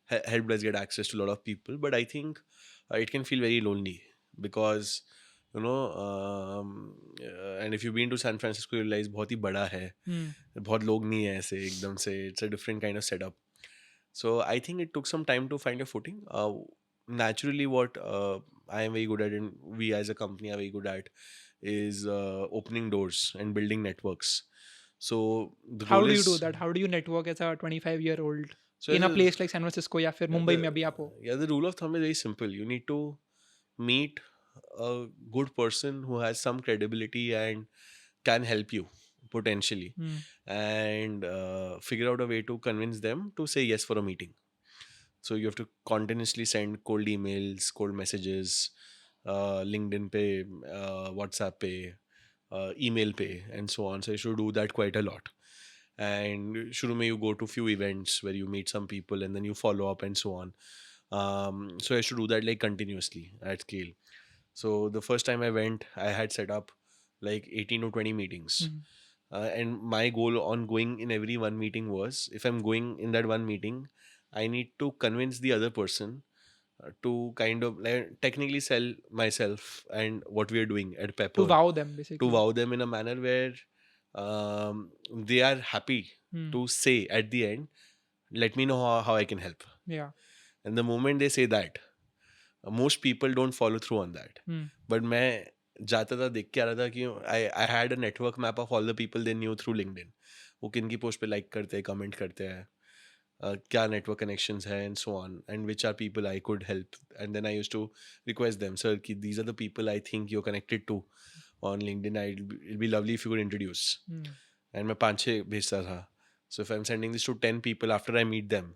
helped us get access to a lot of people. But I think it can feel very lonely because you know, and if you've been to San Francisco, you realize बहुत ही बड़ा है, बहुत लोग नहीं है ऐसे एकदम से. It's a different kind of setup. So I think it took some time to find a footing. Naturally, what I am very good at, and we as a company are very good at, is opening doors and building networks. So the How goal do you do is, that? How do you network as a 25-year-old so in as a a, place like San Francisco या फिर मुंबई में अभी आप हो? the rule of thumb is very simple. You need to meet a good person who has some credibility and can help you potentially, and figure out a way to convince them to say yes for a meeting. So you have to continuously send cold emails, cold messages, LinkedIn pay, WhatsApp pay, email pay, and so on. So you should do that quite a lot. And shuru mein you go to few events where you meet some people and then you follow up and so on. So I should do that like continuously at scale. So the first time I went, I had set up like 18 to 20 meetings. And my goal on going in every one meeting was, if I'm going in that one meeting, I need to convince the other person to kind of like, technically sell myself and what we are doing at To Pepper, wow them, to basically. wow them in a manner where they are happy to say at the end, let me know how I can help. Yeah. And the moment they say that, most people don't follow through on that. But मैं जाता था देख के आ रहा था कि I had a network map of all the people they knew through LinkedIn. वो किन की पोस्ट पे लाइक करते हैं, कमेंट करते हैं, क्या नेटवर्क कनेक्शंस है, and so on, and which are people I could help. And then I used to request them, sir कि these are the people I think you are connected to on LinkedIn, I it be lovely if you could introduce. And मैं 5-6 भेजता था. So if I'm sending this to 10 people, after I meet them,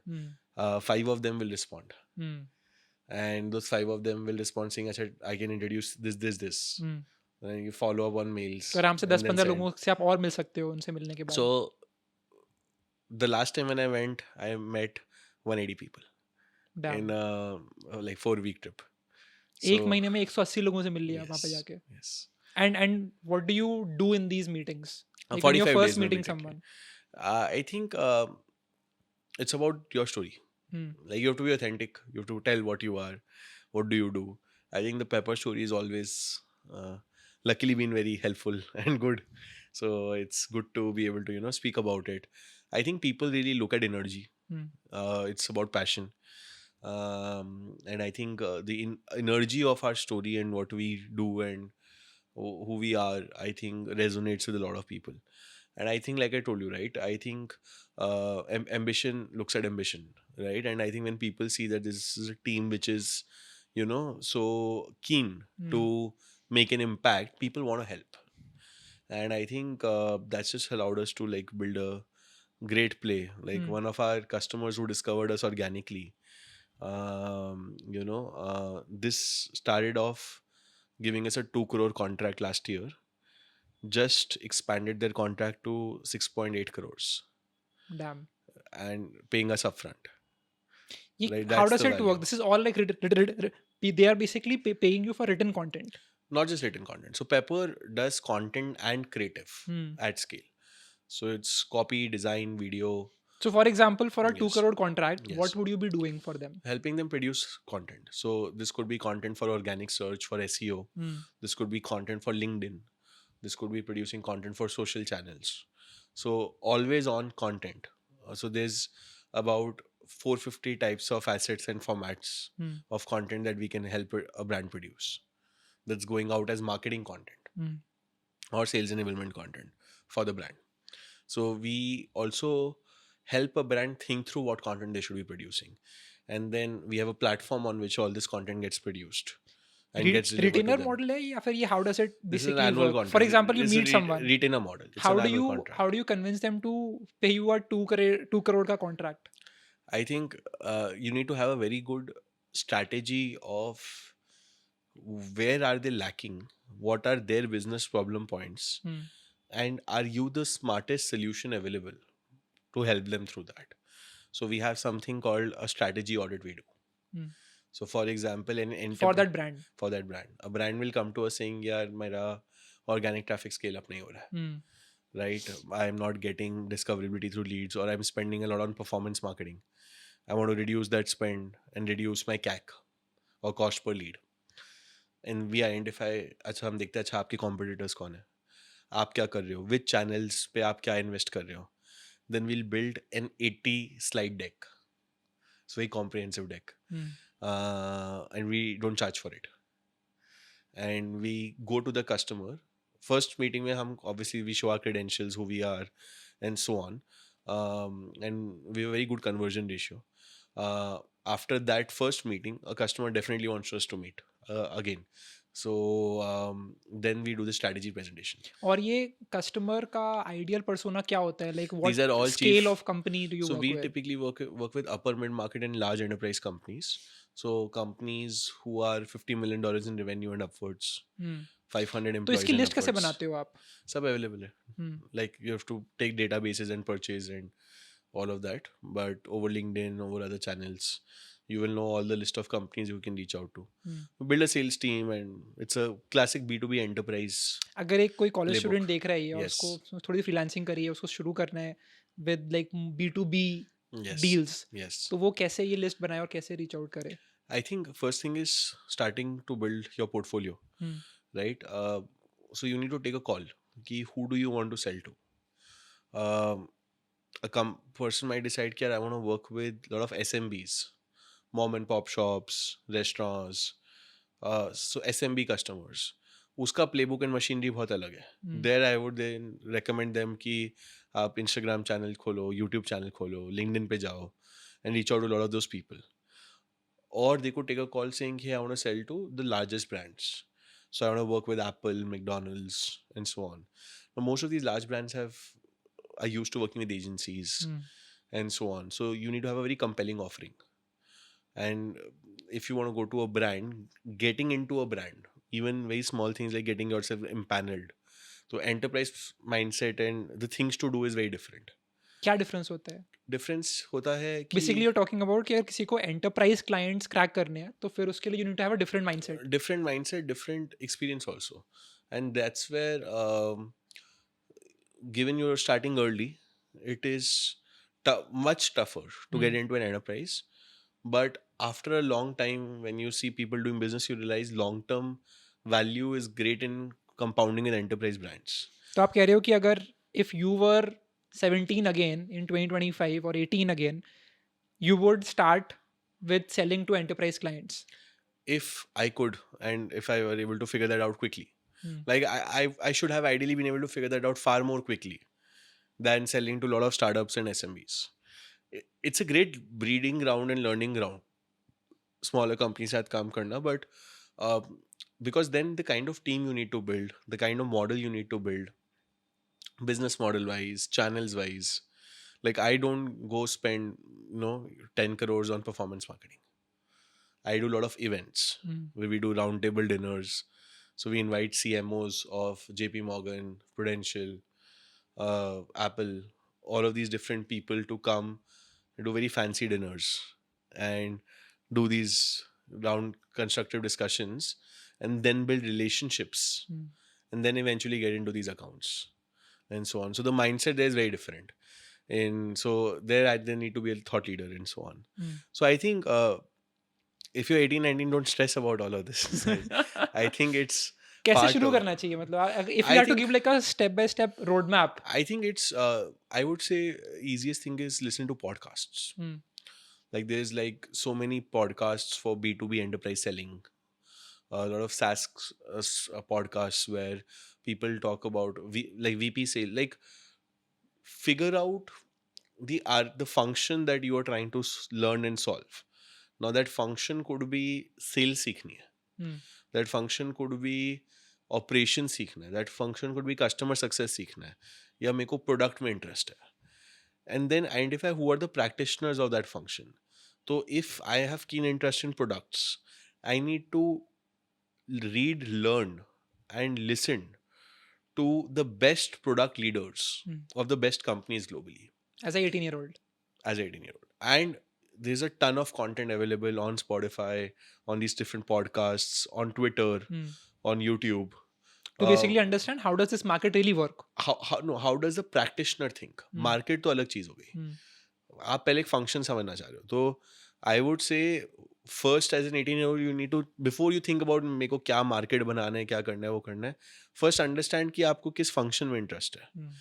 5 of them will respond. And those 5 of them will respond saying, I can introduce this. And then you follow up on mails. तो आराम से and then 10-15 send. लोगों से आप और मिल सकते हो उनसे मिलने के बाद. So the last time when I went, I met 180 people Damn. in like 4-week trip. एक महीने में 180 लोगों से मिल लिया वहाँ पे Yes, जाके. yes. And what do you do in these meetings? Like when 45 you're days first में meeting basically. someone. I think it's about your story. Like you have to be authentic. You have to tell what you are, what do you do. I think the Pepper story is always luckily been very helpful and good. So it's good to be able to speak about it. I think people really look at energy. It's about passion. And I think the energy of our story and what we do and who we are, I think resonates with a lot of people. And I think, like I told you, right, I think ambition looks at ambition, right? And I think when people see that this is a team which is so keen to make an impact, people want to help. And I think that's just allowed us to like build a great play. Like one of our customers who discovered us organically, this started off giving us a 2 crore contract last year, just expanded their contract to 6.8 crores Damn. and paying us upfront. Right, How that's does the it work? value. This is all like they are basically paying you for written content. Not just written content. So Pepper does content and creative Hmm. at scale. So it's copy, design, video. So, for example, for a 2 Yes, crore contract, what yes. would you be doing for them? Helping them produce content. So this could be content for organic search, for SEO. Hmm. This could be content for LinkedIn. This could be producing content for social channels. So always on content. So there's about 450 types of assets and formats Hmm. of content that we can help a brand produce. That's going out as marketing content Hmm. or sales enablement content for the brand. So we also help a brand think through what content they should be producing. And then we have a platform on which all this content gets produced and gets delivered to Retainer them. model है या फिर ये how does it This is an basically annual work? For contract. example, you It's a meet someone. retainer model. It's How an do annual how contract. do you convince them to pay you a 2 crore का contract? I think you need to have a very good strategy of where are they lacking, what are their business problem points, Hmm. and are you the smartest solution available to help them through that. So we have something called a strategy audit we do. Hmm. So for example, For that brand. for that brand, a brand will come to us saying, "Yeah, मेरा organic traffic scale up नहीं हो रहा है." Hmm. Right? I am not getting discoverability through leads, or I'm spending a lot on performance marketing. I want to reduce that spend and reduce my CAC or cost per lead. And we identify, अच्छा हम देखते हैं अच्छा आपके competitors कौन है, आप क्या कर रहे हो, which channels पे आप क्या invest कर रहे हो. Then we'll build an 80 slide deck. It's a very comprehensive deck. Hmm. And we don't charge for it. And we go to the customer. First meeting में हम obviously we show our credentials, who we are, and so on. And we have a very good conversion ratio. After that first meeting, a customer definitely wants us to meet again. So then we do the strategy presentation. और ये customer का ideal persona क्या होता है? Like These what are all scale chief. of company do you So work we with? typically work with upper mid market and large enterprise companies. So companies who are $50 million in revenue and upwards, Hmm. 500 तो इसकी employees and list कैसे upwards. बनाते हो आप? सब available है. Hmm. Like you have to take databases and purchase and all of that. But over LinkedIn, over other channels, you will know all the list of companies you can reach out to. Hmm. Build a sales team, and it's a classic B2B enterprise अगर एक कोई college playbook. Student देख रहा है ये और Yes. उसको थोड़ी फ्रीलांसिंग करी है, उसको शुरू करना है with like B2B Yes. Deals, Yes. तो वो कैसे ये लिस्ट बनाए और कैसे रीच आउट करे? I think first thing is starting to build your portfolio, Hmm. right? So you need to take a call. Ki who do you want to sell to? Person might decide that I want to work with a lot of SMBs, mom and pop shops, restaurants, so SMB customers. उसका playbook and machinery बहुत अलग है. There I would then recommend them कि आप Instagram channel खोलो, YouTube channel खोलो, LinkedIn पे जाओ and reach out to lot of those people. Or they could take a call saying, hey, I want to sell to the largest brands. So I want to work with Apple, McDonald's, and so on. Now, most of these large brands are used to working with agencies and so on. So you need to have a very compelling offering. And if you want to go to a brand, getting into a brand, even very small things like getting yourself impaneled. So enterprise mindset and the things to do is very different. क्या difference होता है? Difference होता है कि basically you are talking about कि अगर किसी को एंटरप्राइज क्लाइंट्स क्रैक करने हैं तो फिर उसके लिए you need to have a different mindset. different mindset, different experience also. And that's where given you're starting early, it is much tougher to get into an enterprise. But after a long time, when you see people doing business, you realize long term value is great in compounding in enterprise brands. तो आप कह रहे हो कि अगर if you were 17 again in 2025 और 18 again, you would start with selling to enterprise clients. If I could, and if I were able to figure that out quickly, like I should have ideally been able to figure that out far more quickly than selling to a lot of startups and SMBs. It's a great breeding ground and learning ground. Smaller companies have काम करना, but because then the kind of team you need to build, the kind of model you need to build, business model wise, channels wise, like I don't go spend 10 crores on performance marketing. I do a lot of events where we do roundtable dinners, So we invite CMOs of JP Morgan, Prudential, Apple, all of these different people to come and do very fancy dinners and do these round constructive discussions and then build relationships Mm. and then eventually get into these accounts and so on. So the mindset there is very different. And so there I then need to be a thought leader and so on. Mm. So I think if you're 18, 19, don't stress about all of this. I think it's कैसे part शुरू of, करना चाहिए मतलब if you I had to think give like a step by step roadmap? I think it's I would say easiest thing is listen to podcasts. Hmm. Like there's like so many podcasts for B2B enterprise selling. A lot of SaaS podcasts where people talk about like VP sale. Like figure out the function that you are trying to learn and solve. Now that function could be sales सीखनी है. Hmm. That function could be operation सीखना है. That function could be customer success सीखना है. या मेरे को product में interest है. And then identify who are the practitioners of that function. So if I have keen interest in products, I need to read, learn, and listen to the best product leaders Hmm. of the best companies globally As a 18-year-old. as an 18-year-old. And there's a ton of content available on Spotify, on these different podcasts, on Twitter, Hmm. on YouTube. To basically understand how does this market really work? How does the practitioner think? Hmm. Market तो अलग चीज हो गई. Hmm. आप पहले एक function समझना चाह रहे हो तो I would say first as an 18-year-old you need to before you think about मेरे को क्या मार्केट बनाना है क्या करना है वो करना है फर्स्ट अंडरस्टैंड कि आपको किस फंक्शन में इंटरेस्ट है. Hmm.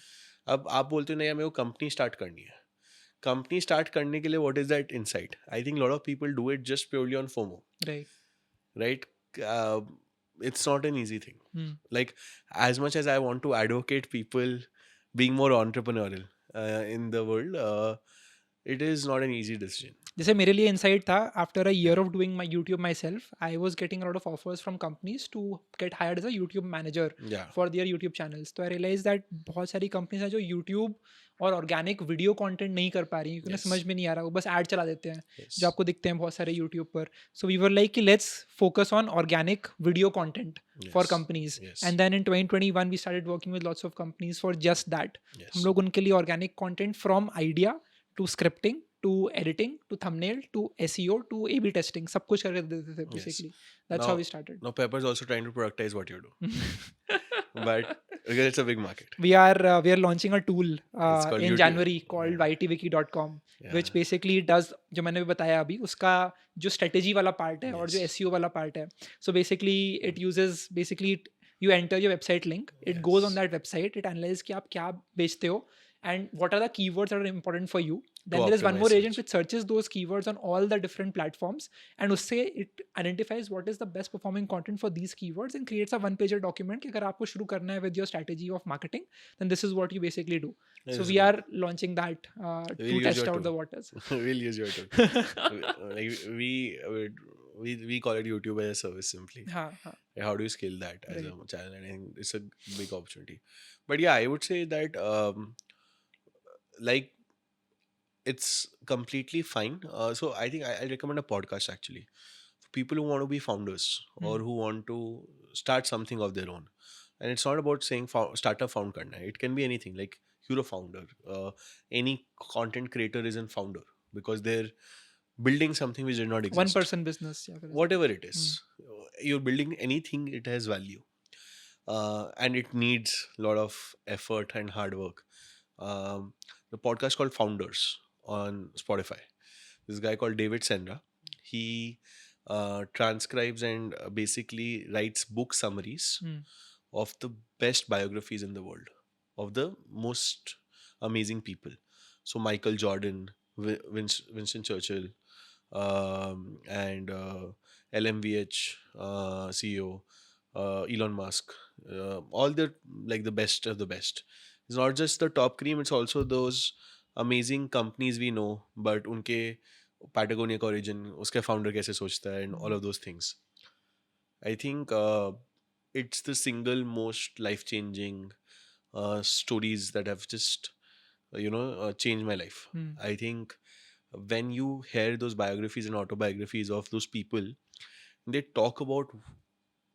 अब आप बोलते हो नहीं यार मेरे को कंपनी स्टार्ट करनी है. कंपनी स्टार्ट करने के लिए what is that insight. I think lot of people do it just purely on FOMO. Right. Right? It's not an easy thing. Hmm. Like as much as I want to advocate people being more entrepreneurial in the world, it is not an easy decision. जैसे मेरे लिए insight था after a year of doing my YouTube myself I was getting lot of offers from companies to get hired as a YouTube manager Yeah. For their YouTube channels. तो I realise that बहुत सारी companies हैं जो YouTube और organic video content नहीं कर पा रही क्योंकि उन्हें Yes. समझ में नहीं आ रहा, वो बस ऐड चला देते हैं Yes. जो आपको दिखते हैं बहुत सारे यूट्यूब पर. सो वी वर लाइक कि let's focus on organic video content for Yes. Companies. Yes. And then in 2021 we started working with lots of companies for just that. Yes. हम लोग उनके लिए organic content from idea to scripting to editing to thumbnail to SEO to A/B testing सब कुछ करके देते थे basically. That's how we started. Now Pepper's also trying to productize what you do, but because it's a big market. We are launching a tool It's called in YouTube. January called ytwiki.com, which Yeah. basically does जो मैंने भी बताया अभी उसका जो strategy वाला part है और जो Yes. SEO वाला part है. So basically it uses you enter your website link, it goes on Yes. that website, it analyzes कि आप क्या बेचते हो and what are the keywords that are important for you. Then To there is one more optimize agent search. which searches those keywords on all the different platforms and उससे it identifies what is the best performing content for these keywords and creates a one pager document कि अगर आपको शुरू करना है with your strategy of marketing then this is what you basically do. This So is we good. are launching that We'll to use test your out tool. the waters. We'll use your tool. Like we call it YouTube as a service simply. हाँ हाँ. Like, how do you scale that as Right. a channel? And I think it's a big opportunity. But yeah, I would say that like it's completely fine. So I think I recommend a podcast actually for people who want to be founders or who want to start something of their own. And it's not about saying startup found karna. It can be anything. Like you're a founder. Any content creator is a founder because they're building something which did not exist. One person business या फिर Whatever it is, you're building anything. It has value, and it needs a lot of effort and hard work. The podcast called Founders on Spotify. This guy called David Senra. He transcribes and basically writes book summaries of the best biographies in the world of the most amazing people. So Michael Jordan, Winston Churchill, and LMVH CEO, Elon Musk, all the like the best of the best. It's not just the top cream, it's also those amazing companies we know, but उनके Patagonia का origin, उसका founder कैसे सोचता है, and all of those things. I think it's the single most life-changing stories that have just changed my life. I think when you hear those biographies and autobiographies of those people, they talk about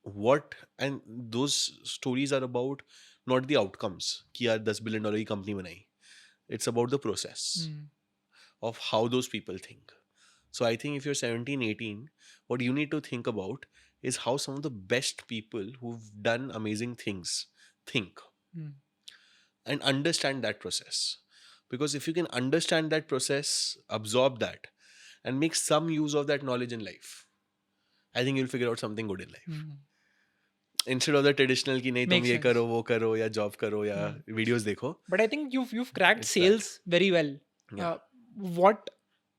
what, and those stories are about not the outcomes कि यार $10 billion की company बनाई. It's about the process of how those people think. So I think if you're 17, 18, what you need to think about is how some of the best people who've done amazing things think, and understand that process. Because if you can understand that process, absorb that, and make some use of that knowledge in life, I think you'll figure out something good in life. Instead of the traditional कि नहीं तुम Makes ये sense. करो वो करो या job करो या वीडियोस देखो. But I think you've cracked It's that. sales very well. Yeah. What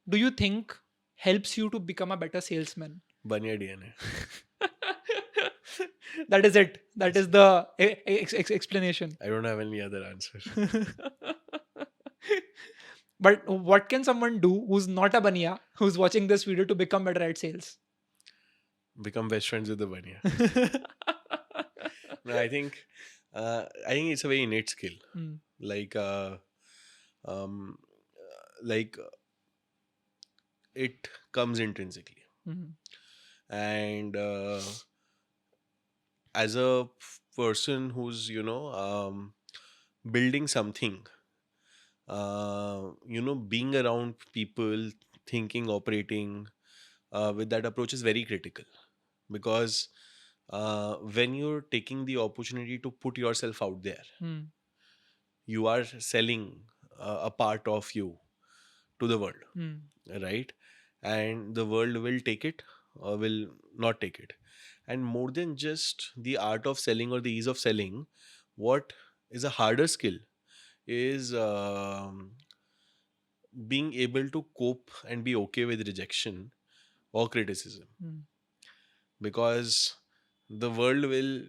do you think helps you to become a better salesman? Banya DNA. That is it. That is the explanation. I don't have any other answer. But what can someone do who's not a bania, who's watching this video to become better at sales? Become best friends with the Banya. No, I think it's a very innate skill. Like um, like it comes intrinsically, and as a person who's building something, being around people, thinking, operating with that approach is very critical, because when you're taking the opportunity to put yourself out there, you are selling a part of you to the world, right? And the world will take it or will not take it. And more than just the art of selling or the ease of selling, what is a harder skill is being able to cope and be okay with rejection or criticism, because the world will,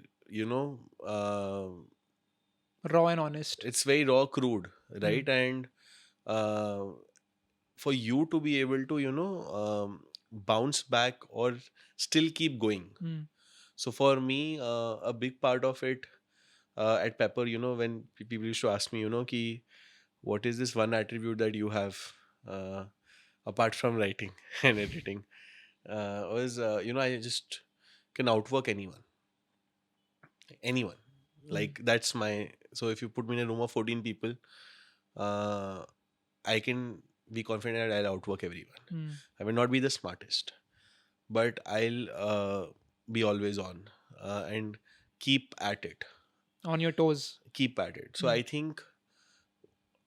Raw and honest. it's very raw, crude, right? And for you to be able to bounce back or still keep going. So for me, a big part of it at Pepper, when people used to ask me, ki, what is this one attribute that you have apart from writing and editing, was I just can outwork anyone. Like that's my, so if you put me in a room of 14 people, I can be confident that I'll outwork everyone. I may not be the smartest, but I'll be always on and keep at it. On your toes. Keep at it. So I think,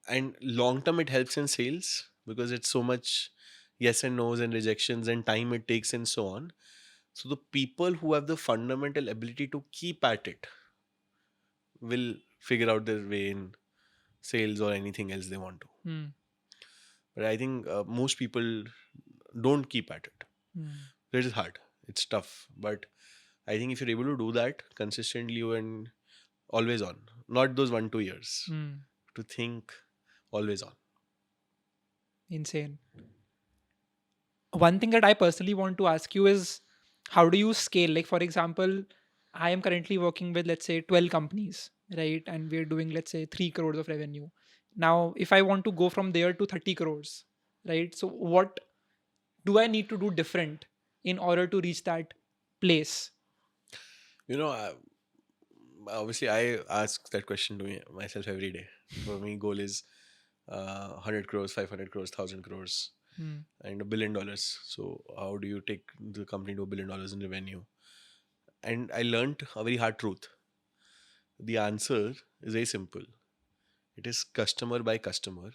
and long term, it helps in sales because it's so much yes and no's and rejections and time it takes and so on. So the people who have the fundamental ability to keep at it will figure out their way in sales or anything else they want to. But I think most people don't keep at it. It is hard. It's tough. But I think if you're able to do that consistently and always on, not those 1-2 years, to think always on. Insane. One thing that I personally want to ask you is, how do you scale? Like, for example, I am currently working with, let's say, 12 companies, right? And we're doing, let's say, 3 crores of revenue. Now, if I want to go from there to 30 crores, right? So, what do I need to do different in order to reach that place? Obviously, I ask that question to myself every day. For me, goal is 100 crores, 500 crores, 1,000 crores, and $1 billion. So, how do you take the company to $1 billion in revenue? And I learned a very hard truth. The answer is very simple. It is customer by customer,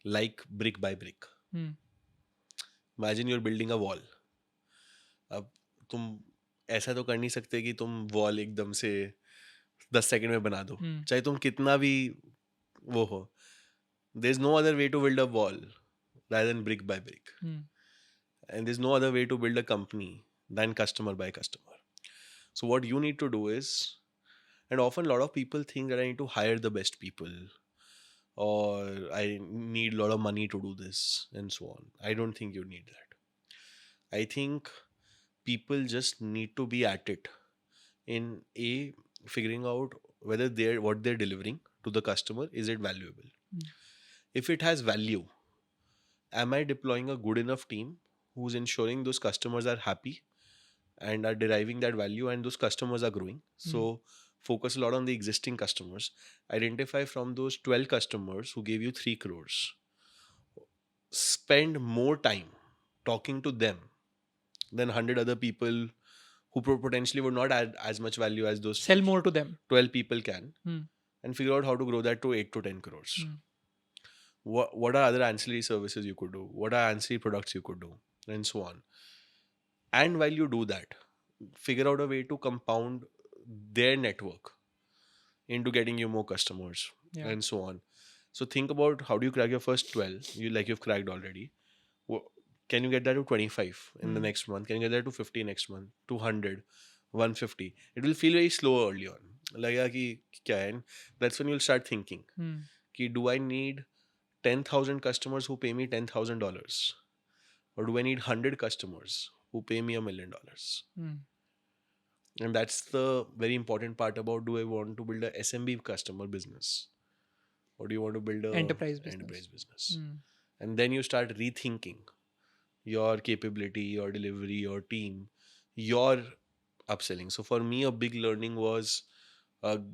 like brick by brick. Imagine you're building a wall. अब तुम ऐसा तो कर नहीं सकते कि तुम wall एकदम से 10 सेकंड में बना दो, चाहे तुम कितना भी वो हो. There's no other way to build a wall rather than brick by brick. And there's no other way to build a company than customer by customer. So what you need to do is, and often a lot of people think that I need to hire the best people or I need a lot of money to do this and so on. I don't think you need that. I think people just need to be at it in figuring out whether what they're delivering to the customer, is it valuable? If it has value, am I deploying a good enough team who's ensuring those customers are happy and are deriving that value, and those customers are growing. So focus a lot on the existing customers. Identify from those 12 customers who gave you 3 crores. Spend more time talking to them than 100 other people who potentially would not add as much value as those Sell more to them. 12 people can, Hmm. and figure out how to grow that to 8 to 10 crores. Hmm. What are other ancillary services you could do? What are ancillary products you could do? And so on. And while you do that, figure out a way to compound their network into getting you more customers, Yeah. and so on. So think about, how do you crack your first 12? You've cracked already. Can you get that to 25 in the next month? Can you get that to 50 next month? 200, 150? It will feel very slow early on. Like, and that's when you'll start thinking, do I need 10,000 customers who pay me $10,000? Or do I need 100 customers who pay me $1 million? And that's the very important part about, do I want to build a SMB customer business? Or do you want to build a Enterprise business? And then you start rethinking your capability, your delivery, your team, your upselling. So for me, a big learning was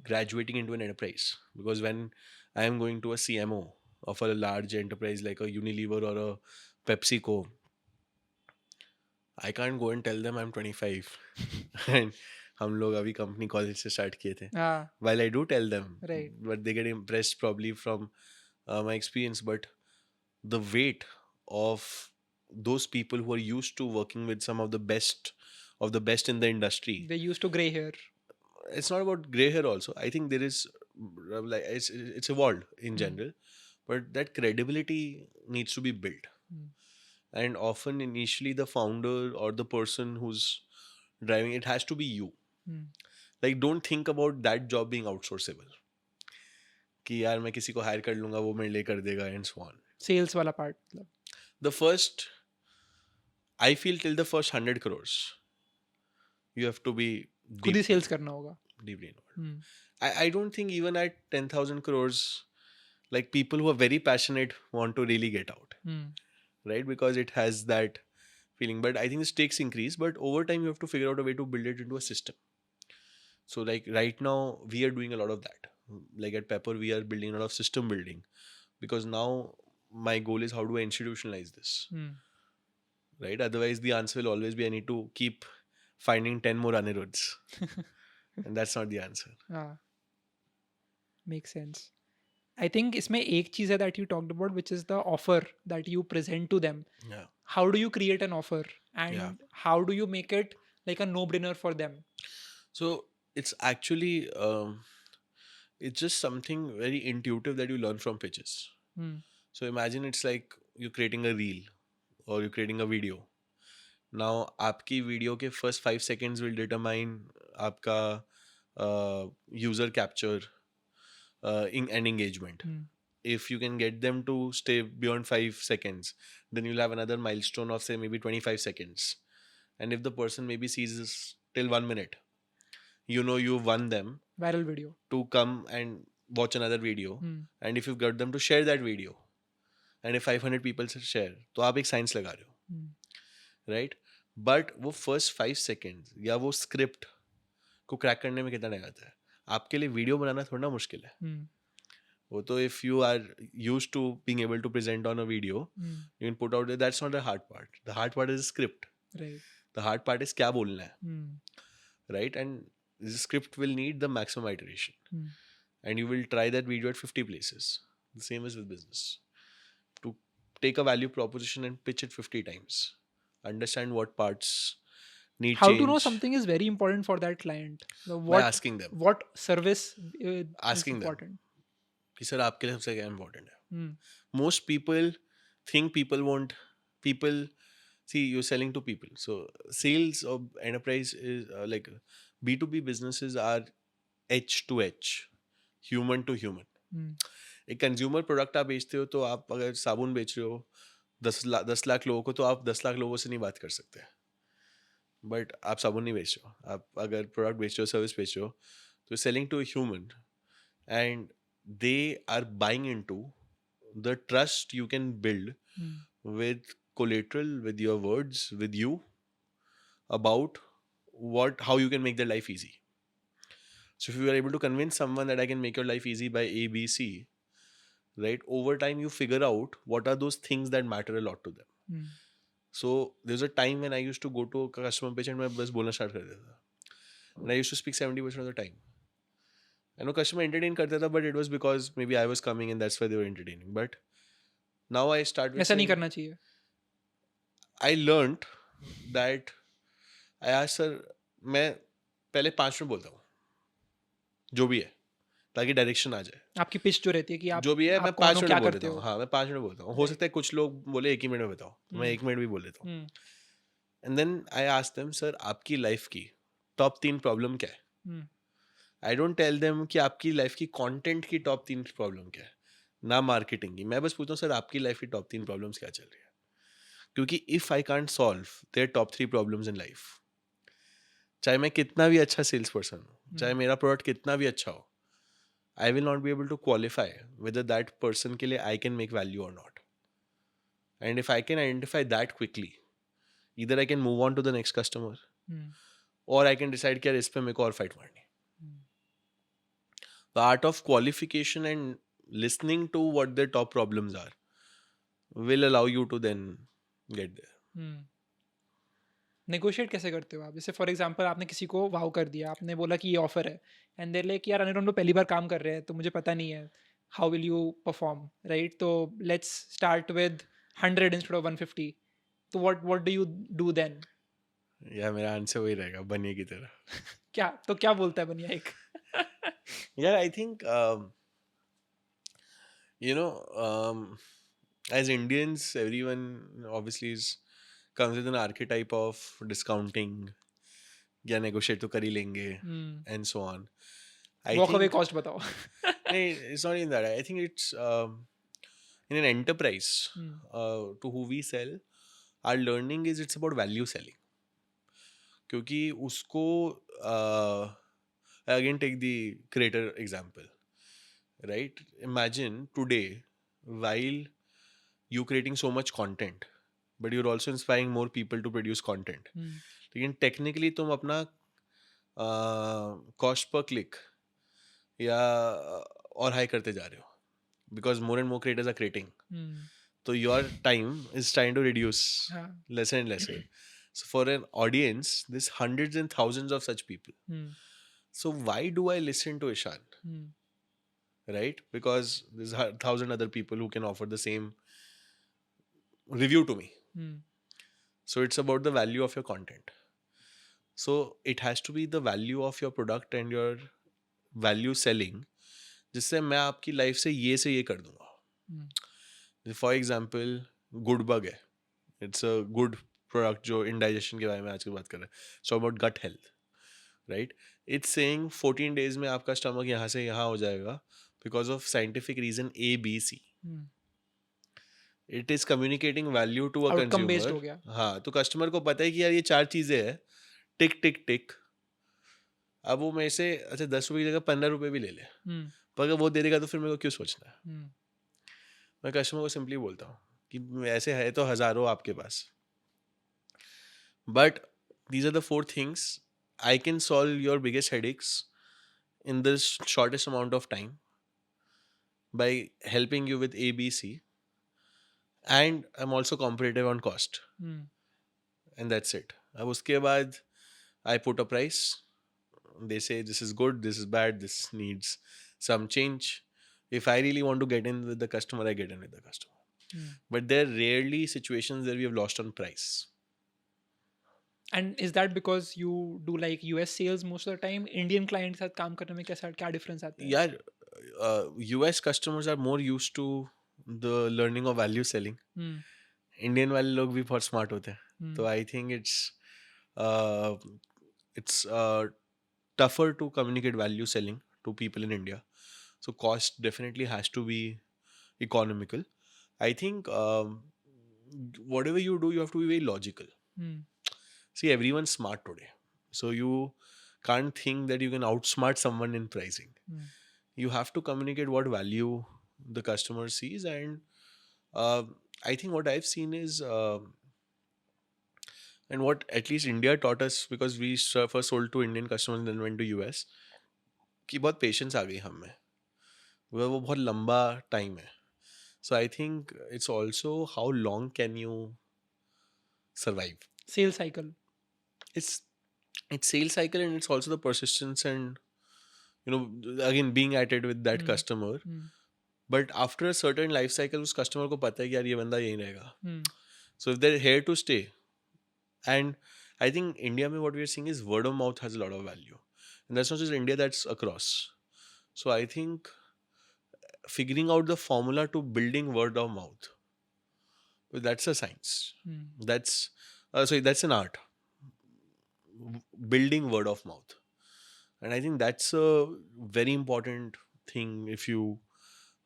graduating into an enterprise, because when I am going to a CMO of a large enterprise like a Unilever or a PepsiCo, I can't go and tell them I'm 25 and हम लोग अभी company college से start किए थे. While I do tell them, Right. but they get impressed probably from my experience. But the weight of those people who are used to working with some of the best in the industry, They used to gray hair. it's not about gray hair also. I think there is like it's evolved in general, but that credibility needs to be built. And often initially the founder or the person who's driving it has to be you. Like, don't think about that job being outsourceable, कि यार मैं किसी को higher कर लूंगा, वो मेरे लिए कर देगा, and so on. Sales वाला part. The first, I feel, till the first 100 crores, you have to be खुद ही sales करना होगा. deeply involved. I don't think even at 10,000 crores, like, people who are very passionate want to really get out, right? Because it has that feeling. But I think the stakes increase. But over time, you have to figure out a way to build it into a system. So, like, right now, we are doing a lot of that. Like at Pepper, we are building a lot of system building, because now my goal is, how do I institutionalize this? Right? Otherwise, the answer will always be, I need to keep finding 10 more Anirudhs. And that's not the answer. Makes sense. I think इसमें एक चीज है that you talked about, which is the offer that you present to them. Yeah. How do you create an offer, and Yeah. how do you make it like a no-brainer for them? So it's actually it's just something very intuitive that you learn from pitches. So imagine it's like you're creating a reel or you're creating a video. Now आपकी video के first 5 seconds will determine आपका user capture and engagement. If you can get them to stay beyond 5 seconds, then you'll have another milestone of, say, maybe 25 seconds. And if the person maybe sees this till 1 minute, you know you've won them Viral video. to come and watch another video. And if you've got them to share that video, and if 500 people share, तो आप एक science लगा रहे हो, right? But वो first 5 seconds या वो script को क्रैक करने में कितना टाइम आता है? आपके लिए वीडियो बनाना थोड़ा मुश्किल है. वो तो if you are used to being able to present on a video, you can put out there. That's not the hard part. The hard part is the script. Right. The hard part is क्या बोलना है, right? And the script will need the maximum iteration. And you will try that video at 50 places. The same is with business. To take a value proposition and pitch it 50 times. Understand what parts need How change. to know something is very important for that client. By asking them. What service Asking is important? them. कि sir आपके लिए सबसे क्या important है? Most people think people see, you're selling to people. So sales of enterprise is like B2B businesses are H to H, human to human. एक consumer product आप बेचते हो, तो आप अगर साबुन बेच रहे हो 10 लाख लोगों को, तो आप 10 लाख लोगों से नहीं बात कर सकते. बट आप साबुन नहीं बेच रहे हो, आप अगर प्रोडक्ट बेच रहे हो, सर्विस बेच रहे हो, तो selling to a human, and they are buying into the trust you can build with collateral, with your words, with you, about how you can make their life easy. So if you are able to convince someone that I can make your life easy by A, B, C, right? Over time, you figure out what are those things that matter a lot to them. Hmm. So there's a time when I used to go to a customer page and मैं बस बोलना start कर देता था. And I used to speak 70% of the time. I know customer entertain करता था, but it was because maybe I was coming and that's why they were entertaining. But now I start with ऐसा नहीं saying, करना चाहिए. I learned that I asked sir, मैं पहले 5 minute बोलता हूँ जो भी है ताकि डायरेक्शन आ जाए. आपकी पिच जो रहती है कि जो भी है मैं आप कौन 5 हो, मिनट क्या बोल करते देता हूँ. हो. हाँ, मैं 5 मिनट बोलता हूँ. हो सकता है कुछ लोग बोले 1 ही मिनट में बताओ, तो मैं 1 मिनट भी बोल देता हूँ. Hmm. And then I ask them sir आपकी लाइफ की टॉप 3 प्रॉब्लम क्या है. Hmm. I don't tell them कि आपकी लाइफ की कंटेंट की टॉप 3 प्रॉब्लम क्या है, ना मार्केटिंग की. मैं बस पूछता हूँ सर आपकी लाइफ की टॉप 3 प्रॉब्लम्स क्या चल रही है. क्योंकि if I can't solve their top 3 problems in life, चाहे मैं कितना भी अच्छा सेल्स पर्सन हूँ, चाहे मेरा प्रोडक्ट कितना भी अच्छा हो, I will not be able to qualify whether that person के लिए आई कैन मेक वैल्यू और not. And if I can identify that quickly, either I can move on to the next customer hmm. or I can decide कि यार इस पे मेरे को और फाइट मारनी है. The art of qualification and listening to what their top problems are will allow you to then get there. Hmm. Negotiate कैसे करते हो आप? जैसे फॉर एग्जांपल आपने किसी को वाव कर दिया, आपने बोला कि ये ऑफर है, एंड देयर लाइक यार अनिल हम लोग पहली बार काम कर रहे हैं तो मुझे पता नहीं है, how will you perform, right? तो let's start with 100 instead of 150. तो what do you do then? या मेरा आंसर वही रहेगा बनिए की तरह. क्या तो क्या बोलता है बनिया एक? Yeah, I think you know as Indians, everyone obviously comes with an archetype of discounting. या negotiate तो कर ही लेंगे and so on. I walk away think cost बताओ. it's not in that. I think it's in an enterprise to who we sell. Our learning is it's about value selling. क्योंकि उसको again take the creator example, right? Imagine today, while you creating so much content, but you're also inspiring more people to produce content. लेकिन technically तुम अपना cost per click या और high करते जा रहे हो because more and more creators are creating. So your time is trying to reduce lesser and lesser. So for an audience, there's hundreds and thousands of such people. So why do I listen to Ishan? Right? Because there's 1,000 other people who can offer the same review to me. So it's about the value of your content. So it has to be the value of your product and your value selling, जिससे मैं आपकी life से ये कर दूंगा. For example Good Bug है, it's a good product जो indigestion के बारे में आजकल बात कर रहे हैं. So about gut health, right? It's saying 14 days में आपका स्टमक यहाँ से यहाँ हो जाएगा because of scientific reason ABC. It is communicating value to a outcome based हो कंज्यूमर. गया. हाँ, तो कस्टमर को पता है कि यार ये 4 चीजें हैं, टिक टिक टिक. अब वो मेरे से अच्छा 10 रुपये की जगह 15 रुपये भी ले ले, पर अगर वो दे देगा तो फिर मेरे को क्यों सोचना है. मैं कस्टमर को सिंपली बोलता हूँ कि ऐसे है तो हजारों आपके पास, but these are the 4 things I can solve your biggest headaches in the shortest amount of time by helping you with ABC, and I'm also competitive on cost. And that's it. अब उसके बाद I put a price. They say this is good, this is bad, this needs some change. If I really want to get in with the customer, I get in with the customer. But there are rarely situations where we have lost on price. And is that because you do like US sales most of the time? Indian client के साथ काम करने में क्या difference आता है? Yeah, US customers are more used to the learning of value selling. Indian वाले लोग भी बहुत smart होते हैं. तो I think it's tougher to communicate value selling to people in India. So cost definitely has to be economical. I think whatever you do, you have to be very logical. See, everyone's smart today. So you can't think that you can outsmart someone in pricing. You have to communicate what value the customer sees. And I think what I've seen is And what at least India taught us, because we first sold to Indian customers and then went to US, कि बहुत patience आ गई हम में, वो बहुत लंबा time है. So I think it's also how long can you survive. Sales cycle. It's sales cycle, and it's also the persistence, and again being at it with that customer. But after a certain life cycle, उस customer को पता है कि यार ये बंदा यहीं रहेगा. So if they're here to stay, and I think India में what we are seeing is word of mouth has a lot of value, and that's not just India, that's across. So I think figuring out the formula to building word of mouth, that's a science. That's that's an art. Building word of mouth, and I think that's a very important thing. If you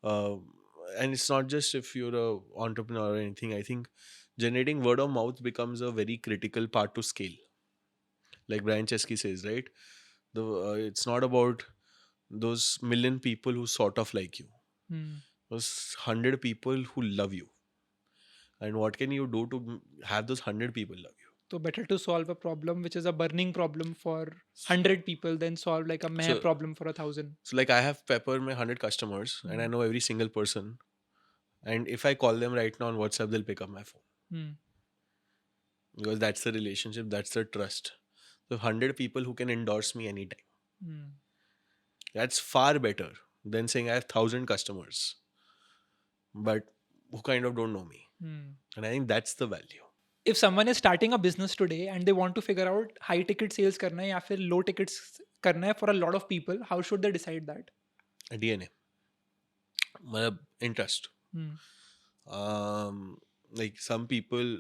and it's not just if you're a entrepreneur or anything. I think generating word of mouth becomes a very critical part to scale. Like Brian Chesky says, right? It's not about those million people who sort of like you. Those 100 people who love you. And what can you do to have those 100 people love you? So better to solve a problem which is a burning problem for 100 people than solve like a meh problem for 1,000. So like I have Pepper my 100 customers and I know every single person. And if I call them right now on WhatsApp, they'll pick up my phone. Because that's the relationship, that's the trust. So 100 people who can endorse me anytime. That's far better than saying I have 1,000 customers, but who kind of don't know me. And I think that's the value. If someone is starting a business today and they want to figure out high ticket sales karna hai ya fir low tickets karna hai for a lot of people, how should they decide that? A DNA. Interest. Like some people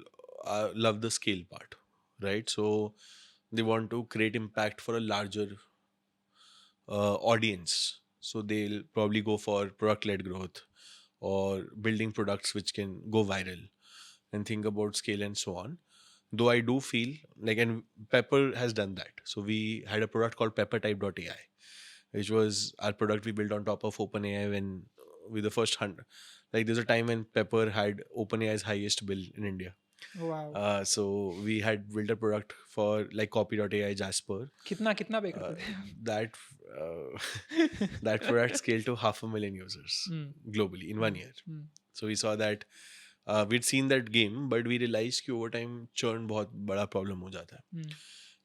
love the scale part, right? So they want to create impact for a larger audience. So they'll probably go for product-led growth or building products which can go viral and think about scale and so on. Though I do feel like, and Pepper has done that. So we had a product called peppertype.ai, which was our product we built on top of OpenAI when we the first 100. Like there's a time when Pepper had OpenAI's highest bill in India. Wow. So we had built a product for like copy.ai Jasper. Kitna pay karte That that product scaled to 500,000 users globally in 1 year. So we saw that we'd seen that game, but we realized कि over time churn बहुत बड़ा problem हो जाता है.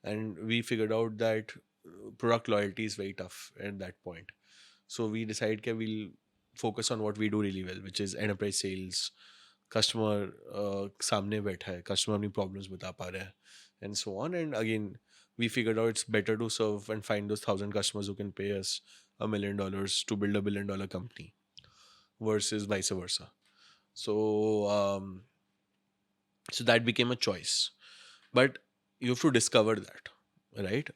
And we figured out that product loyalty is very tough at that point. So we decided that we'll focus on what we do really well, which is enterprise sales. Customer सामने बैठा है, customer अपनी problems बता पा रहा है, and so on. And again, we figured out it's better to serve and find those 1,000 customers who can pay us $1 million to build a $1 billion company versus vice versa. So so that became a choice, but you have to discover that, right?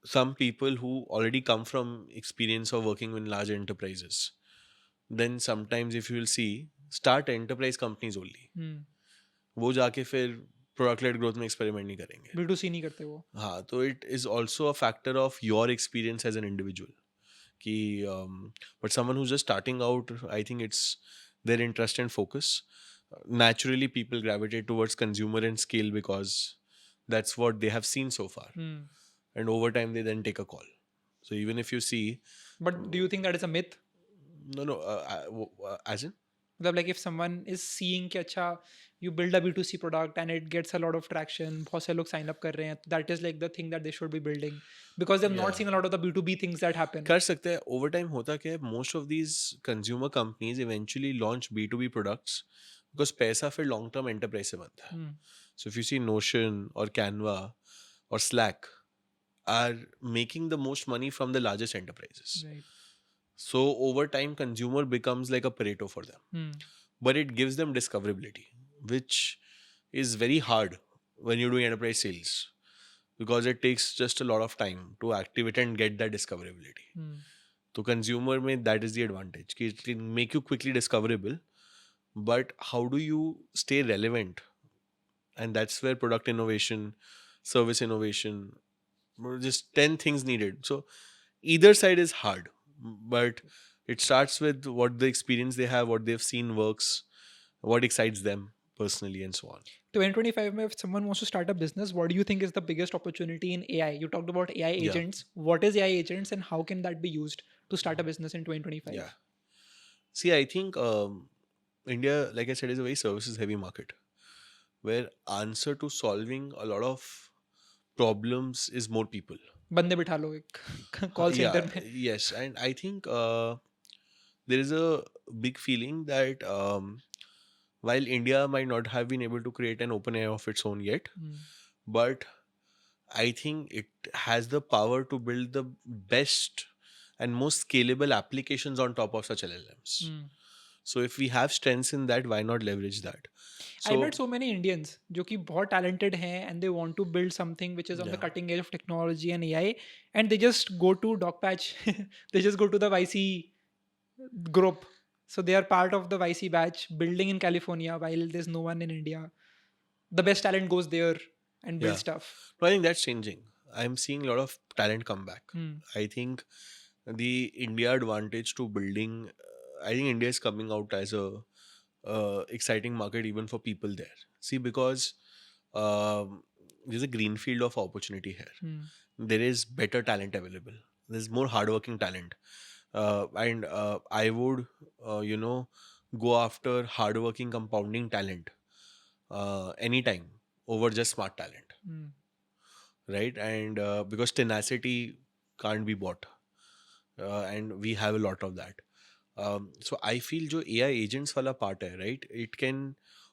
Some people who already come from experience of working in large enterprises, then sometimes if you will see, start enterprise companies only. वो जाके फिर product led growth में experiment नहीं करेंगे, B2C नहीं करते वो. हाँ, तो it is also a factor of your experience as an individual कि but someone who's just starting out, I think it's their interest and focus. Naturally people gravitate towards consumer and scale because that's what they have seen so far. And over time they then take a call. So even if you see, but do you think that is a myth? No, as in like if someone is seeing कि अच्छा you build a B2C product and it gets a lot of traction, बहुत से लोग sign up कर रहे हैं, that is like the thing that they should be building because they've not seen a lot of the B2B things that happen. कर सकते हैं. Over time होता क्या है, most of these consumer companies eventually launch B2B products because पैसा फिर long term enterprise से बनता है. So if you see Notion or Canva or Slack are making the most money from the largest enterprises. Right. So over time consumer becomes like a Pareto for them. But it gives them discoverability, which is very hard when you're doing enterprise sales because it takes just a lot of time to activate and get that discoverability. So consumer mein that is the advantage. It can make you quickly discoverable, but how do you stay relevant? And that's where product innovation, service innovation, just 10 things needed. So either side is hard, but it starts with what the experience they have, what they've seen works, what excites them personally, and so on. 2025 mein, if someone wants to start a business, what do you think is the biggest opportunity in AI? You talked about AI Yeah, agents. What is AI agents and how can that be used to start a business in yeah. 2025? See, I think India, like I said, is a very services heavy market where answer to solving a lot of problems is more people. बंदे बिठा लो एक call Yeah, centre में. yes, and I think there is a big feeling that while India might not have been able to create an open AI of its own yet, Hmm. but I think it has the power to build the best and most scalable applications on top of such LLMs. Hmm. So if we have strengths in that, why not leverage that? I met So so many Indians जो कि बहुत talented हैं and they want to build something which is on the yeah, cutting edge of technology and AI, and they just go to Docpatch. They just go to the YC group. So they are part of the YC batch building in California while there's no one in India. The best talent goes there and builds yeah. stuff. No, I think that's changing. I'm seeing a lot of talent come back. Hmm. I think the India advantage to building, I think India is coming out as a exciting market even for people there. See, because there's a greenfield of opportunity here. Hmm. There is better talent available. There's more hardworking talent, and I would, go after hardworking compounding talent anytime over just smart talent, Hmm. right? And because tenacity can't be bought, and we have a lot of that. So I feel जो AI agents वाला part है, right? It can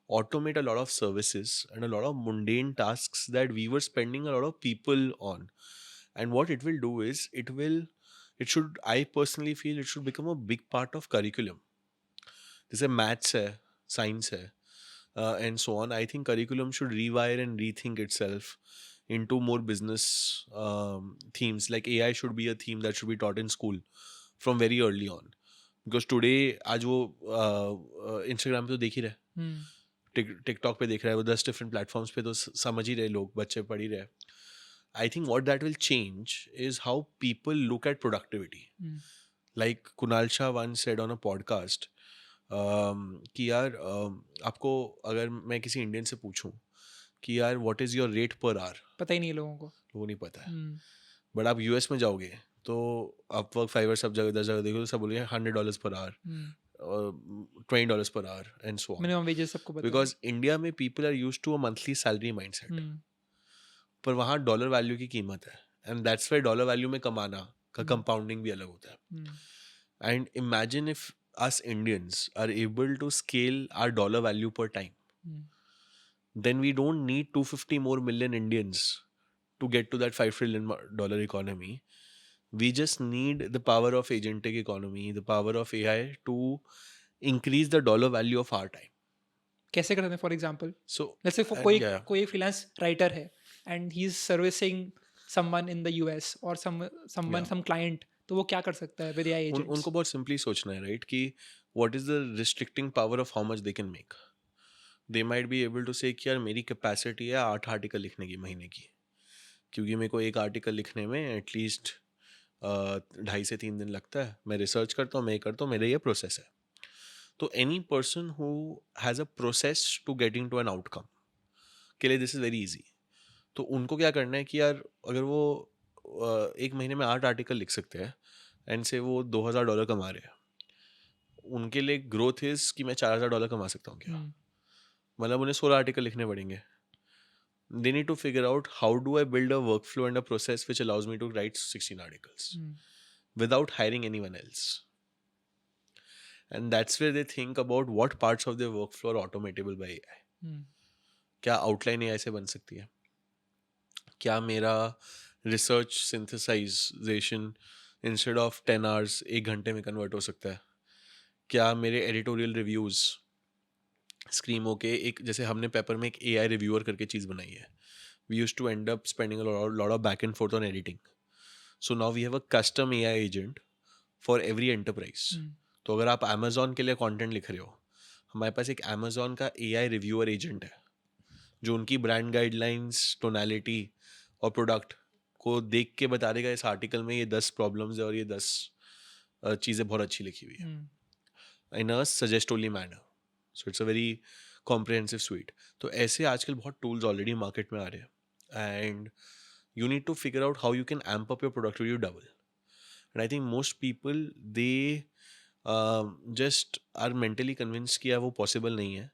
automate a lot of services and a lot of mundane tasks that we were spending a lot of people on. And what it will do is I personally feel it should become a big part of curriculum. जैसे maths है, science है, and so on. I think curriculum should rewire and rethink itself into more business themes. Like AI should be a theme that should be taught in school from very early on. Because today, आज वो Instagram पे तो देख ही रहे, Hmm. TikTok पे देख रहा है, वो 10 डिफरेंट प्लेटफॉर्म्स पे तो समझ ही रहे लोग, बच्चे पढ़ ही रहे. I think what that will change is how people look at productivity. Hmm. Like Kunal Shah once said on a podcast, कि यार आपको अगर मैं किसी इंडियन से पूछूं कि यार what is your rate per hour, पता ही नहीं है लोगों को. वो नहीं पता है. Hmm. बट आप यूएस में जाओगे तो आप वर्क फाइवर सब जगह 10 जगह देखो तो सब बोलेंगे $100 per hour, Hmm. $20 per hour, and so on. Minimum wages सबको पता है. Because India में people are used to a monthly salary mindset. Hmm. पर वहाँ डॉलर वैल्यू की कीमत है, and that's why dollar value में कमाना का Hmm. कंपाउंडिंग भी अलग होता है. Hmm. And imagine if us Indians are able to scale our dollar value per time, Hmm. then we don't need 250 more million Indians to get to that $5 trillion economy. We just need the power of agentic economy, the power of AI to increase the dollar value of our time. कैसे करते हैं for example? So, let's say yeah, कोई freelance writer है and he is servicing someone in the US और someone yeah. सम client, तो वो क्या कर सकता है विद एआई एजेंट्स? उनको बहुत सिंपली सोचना है, राइट, कि what is the restricting power of how much they can make. They might be able to say कि यार मेरी कैपेसिटी है 8 आर्टिकल लिखने की महीने की, क्योंकि मेरे को एक आर्टिकल लिखने में एटलीस्ट 2.5 से 3 दिन लगता है. मैं रिसर्च करता हूँ, मैं करता हूँ, मेरा ये प्रोसेस है. तो any person who has a process to getting to an outcome के लिए दिस इज़ वेरी इजी. तो उनको क्या करना है कि यार अगर वो एक महीने में 8 आर्टिकल लिख सकते हैं एंड से वो $2,000 कमा रहे हैं, उनके लिए ग्रोथ इज कि मैं $4,000 कमा सकता हूँ क्या. मतलब उन्हें 16 आर्टिकल लिखने पड़ेंगे. They need to figure out how do I build a workflow and a process which allows me to write 16 articles without hiring anyone else. And that's where they think about what parts of their workflow are automatable by AI. क्या outline AI से बन सकती है? क्या मेरा research सिंथेसाइजेशन instead of 10 hours 1 घंटे में convert हो सकता है? क्या मेरे एडिटोरियल रिव्यूज़ स्क्रीमो के एक, जैसे हमने पेपर में एक AI रिव्यूअर करके चीज़ बनाई है, we used to end up spending a lot of back and forth on editing. So now we have a custom AI agent for every enterprise. तो अगर आप Amazon के लिए कंटेंट लिख रहे हो, हमारे पास एक Amazon का AI रिव्यूअर एजेंट है जो उनकी ब्रांड गाइडलाइंस, टोनालिटी और प्रोडक्ट को देख के बता देगा इस आर्टिकल में ये 10 प्रॉब्लम्स है और ये 10 चीज़ें बहुत अच्छी लिखी हुई है in a suggest only manner. So it's a very comprehensive suite. तो ऐसे आजकल बहुत टूल्स ऑलरेडी मार्केट में आ रहे हैं, and you need to figure out how you can amp up your productivity double. And I think most people, they just are mentally convinced कि यार वो possible नहीं है.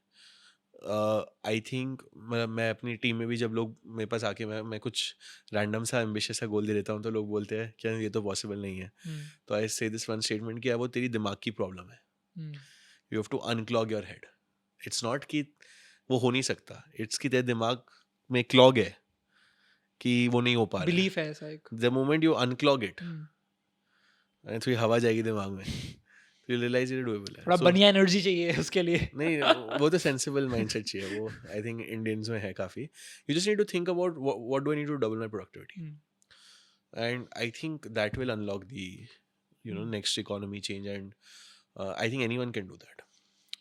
आई थिंक मैं अपनी टीम में भी जब लोग मेरे पास आके मैं कुछ रैंडम सा एम्बिशियस सा गोल दे देता हूँ तो लोग बोलते हैं कि यार ये तो पॉसिबल नहीं है. तो आई से दिस वन स्टेटमेंट कि यार वो तेरी दिमाग की प्रॉब्लम है. You have to unclog your head. It's not कि वो हो नहीं सकता, इट्स कि तेरे दिमाग में क्लॉग है कि वो नहीं हो पा रहा है. बिलीफ है ऐसा एक. The moment you unclog it, थोड़ी हवा जाएगी दिमाग में, तो यू रियलाइज इट डूएबल है. थोड़ा So, बढ़िया एनर्जी चाहिए उसके लिए. नहीं वो तो सेंसिबल माइंडसेट चाहिए, वो आई थिंक इंडियंस में है काफ़ी. You just need to think about what do I need to double my productivity, and I think that will unlock the next economy change, and I think anyone can do that.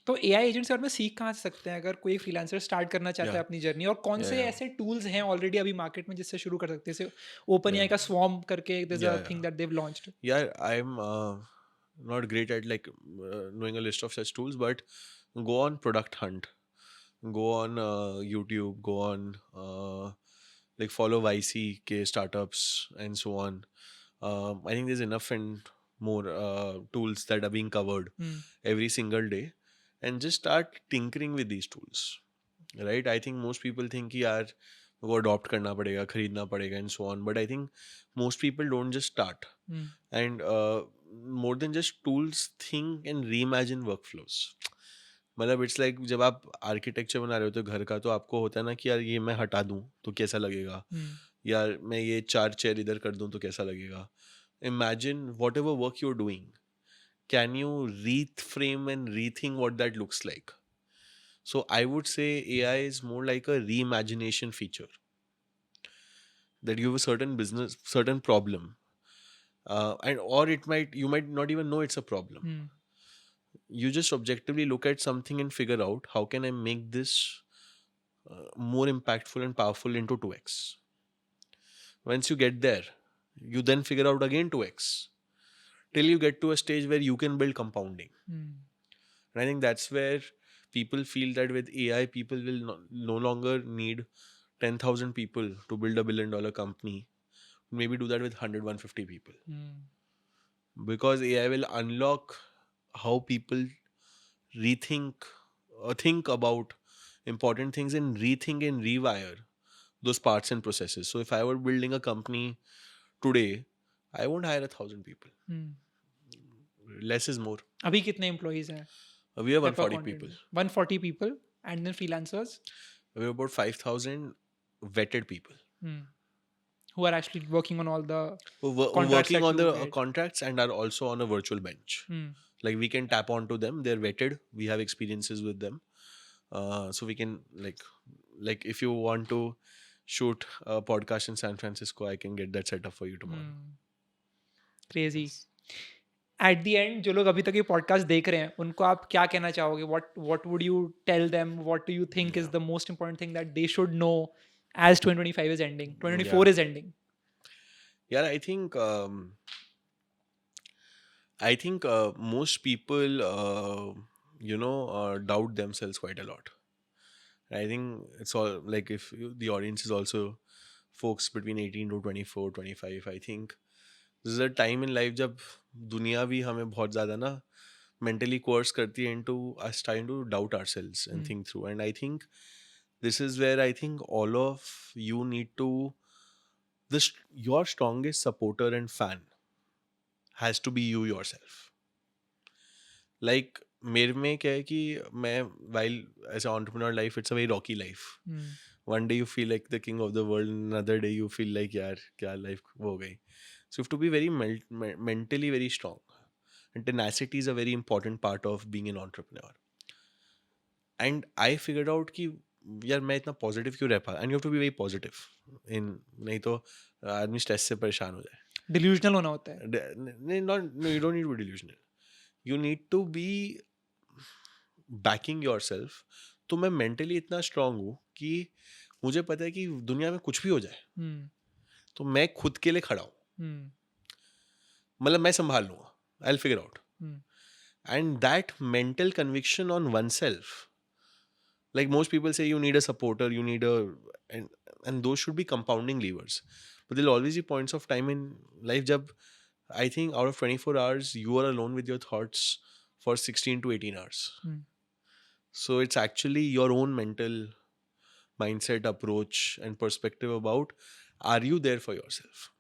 तो AI agent से और में सीख कहाँ से सकते हैं अगर कोई फ्रीलांसर स्टार्ट करना चाहता है Yeah. अपनी जर्नी, और कौन से Yeah. ऐसे टूल्स हैं ऑलरेडी अभी मार्केट में जिससे शुरू कर सकते हैं? जैसे ओपन एआई Yeah. का स्वॉर्म करके there's a Yeah, thing yeah. that they've launched. Yeah, I'm not great at like knowing a list of such tools, but go on Product Hunt, go on YouTube, go on like follow YC के startups and so on. I think there's enough and more tools that are being covered every single day, and just start tinkering with these tools, right? I think most people think कि यार वो adopt करना पड़ेगा, खरीदना पड़ेगा and so on, but I think most people don't just start, and more than just tools, think and reimagine workflows. मतलब it's like जब आप आर्किटेक्चर बना रहे हो तो घर का, तो आपको होता है ना कि यार ये मैं हटा दूं तो कैसा लगेगा, यार मैं ये 4 चेयर इधर कर दूं तो कैसा लगेगा. Imagine whatever work you are doing, can you reframe and rethink what that looks like. So I would say AI is more like a reimagination feature, that you have a certain business, certain problem, and or you might not even know it's a problem. You just objectively look at something and figure out how can I make this more impactful and powerful into 2x. Once you get there, you then figure out again 2x till you get to a stage where you can build compounding. And I think that's where people feel that with AI, people will no longer need 10,000 people to build $1 billion company. Maybe do that with 100, 150 people. Because AI will unlock how people rethink or think about important things and rethink and rewire those parts and processes. So if I were building a company today, I won't hire 1,000 people. Less is more. अभी कितने employees हैं? We have 140 people. 140 people, and then freelancers We have about 5,000 vetted people who are actually working on all the who contracts working that on you the get. contracts and are also on a virtual bench. Like we can tap onto them. They're vetted. We have experiences with them. So we can like if you want to shoot a podcast in San Francisco, I can get that set up for you tomorrow. Crazy. At the end जो लोग अभी तक ये podcast देख रहे हैं उनको आप क्या कहना चाहोगे? What would you tell them? What do you think is the most important thing that they should know as 2025 is ending, 2024 Yeah. is ending? Yeah, I think most people doubt themselves quite a lot. I think it's all like if the audience is also folks between 18 to 24, 25, I think this is a time in life जब दुनिया भी हमें बहुत ज़्यादा ना mentally coerce करती है into us trying to doubt ourselves and think through. And I think this is where I think all of you need to, your strongest supporter and fan has to be you yourself. Like मेरे में क्या है कि मैं while as an entrepreneur life, it's a very rocky life. One day you feel like the king of the world, another day you feel like यार क्या life हो गई. So you have to be very mentally very strong, and tenacity is a very important part of being an entrepreneur. And I figured out कि यार मैं इतना positive क्यों रह पा, and you have to be very positive in, नहीं तो आदमी स्ट्रेस से परेशान हो जाए. डिल्यूजनल होना होता है. नहीं, not, no, you don't need to be delusional. You need to be backing yourself. तो मैं मेंटली इतना स्ट्रांग हूँ कि मुझे पता है कि दुनिया में कुछ भी हो जाए तो मैं खुद के लिए खड़ा हूँ. मतलब मैं संभाल लूंगा, I will figure out. And that mental conviction on one self Like most people say, you need a supporter, you need a, and and those should be compounding levers. But there'll always be points of time in life jab I think out of 24 hours you are alone with your thoughts for 16 to 18 hours. Hmm. So it's actually your own mental mindset, approach, and perspective about, are you there for yourself?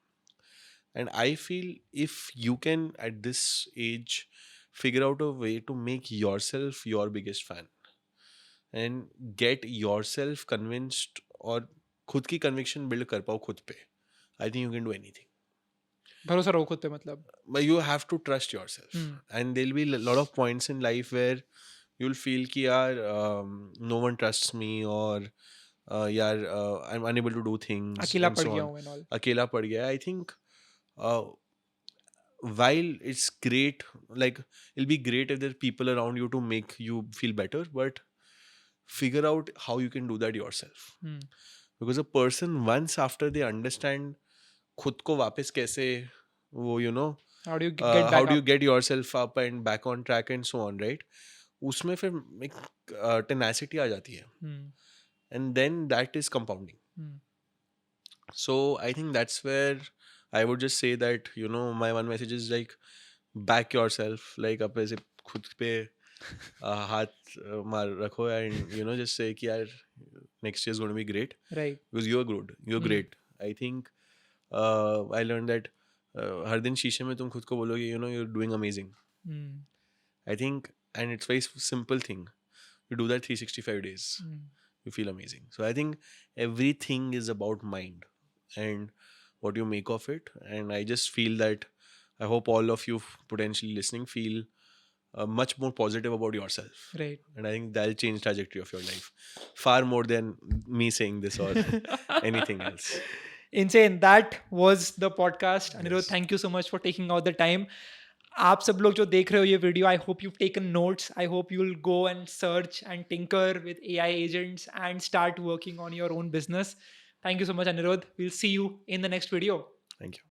And I feel if you can at this age figure out a way to make yourself your biggest fan and get yourself convinced, or खुद की conviction build कर पाओ खुद पे, I think you can do anything. भरोसा रहो खुद पे मतलब. But you have to trust yourself. Hmm. And there'll be a lot of points in life where you'll feel कि यार no one trusts me, or यार I'm unable to do things अकेला and पड़ so गया on. हूँ and all. अकेला पड़ गया. I think uh, while it's great, like it'll be great if there are people around you to make you feel better, but figure out how you can do that yourself. Hmm. Because a person once after they understand खुद को वापस कैसे वो How do you get how back do you up? get yourself up and back on track and so on, right? उसमें फिर एक tenacity आ जाती है, Hmm. and then that is compounding. Hmm. So I think that's where I would just say that my one message is like, back yourself, like अब ऐसे खुद पे हाथ मार रखो, and just say कि यार next year is going to be great, Right. because you're good, you're Hmm. great. I think I learned that हर दिन शीशे में तुम खुद को बोलोगे you're doing amazing. Hmm. I think, and it's very simple thing. You do that 365 days. Hmm. You feel amazing. So I think everything is about mind and what you make of it. And I just feel that I hope all of you potentially listening feel much more positive about yourself. Right. And I think that'll change trajectory of your life far more than me saying this or anything else. Insane. That was the podcast. Anirudh, Yes. thank you so much for taking out the time. आप सब लोग जो देख रहे हो ये video, I hope you taken notes. I hope you will go and search and tinker with AI agents and start working on your own business. Thank you so much, Anirudh. We'll see you in the next video. Thank you.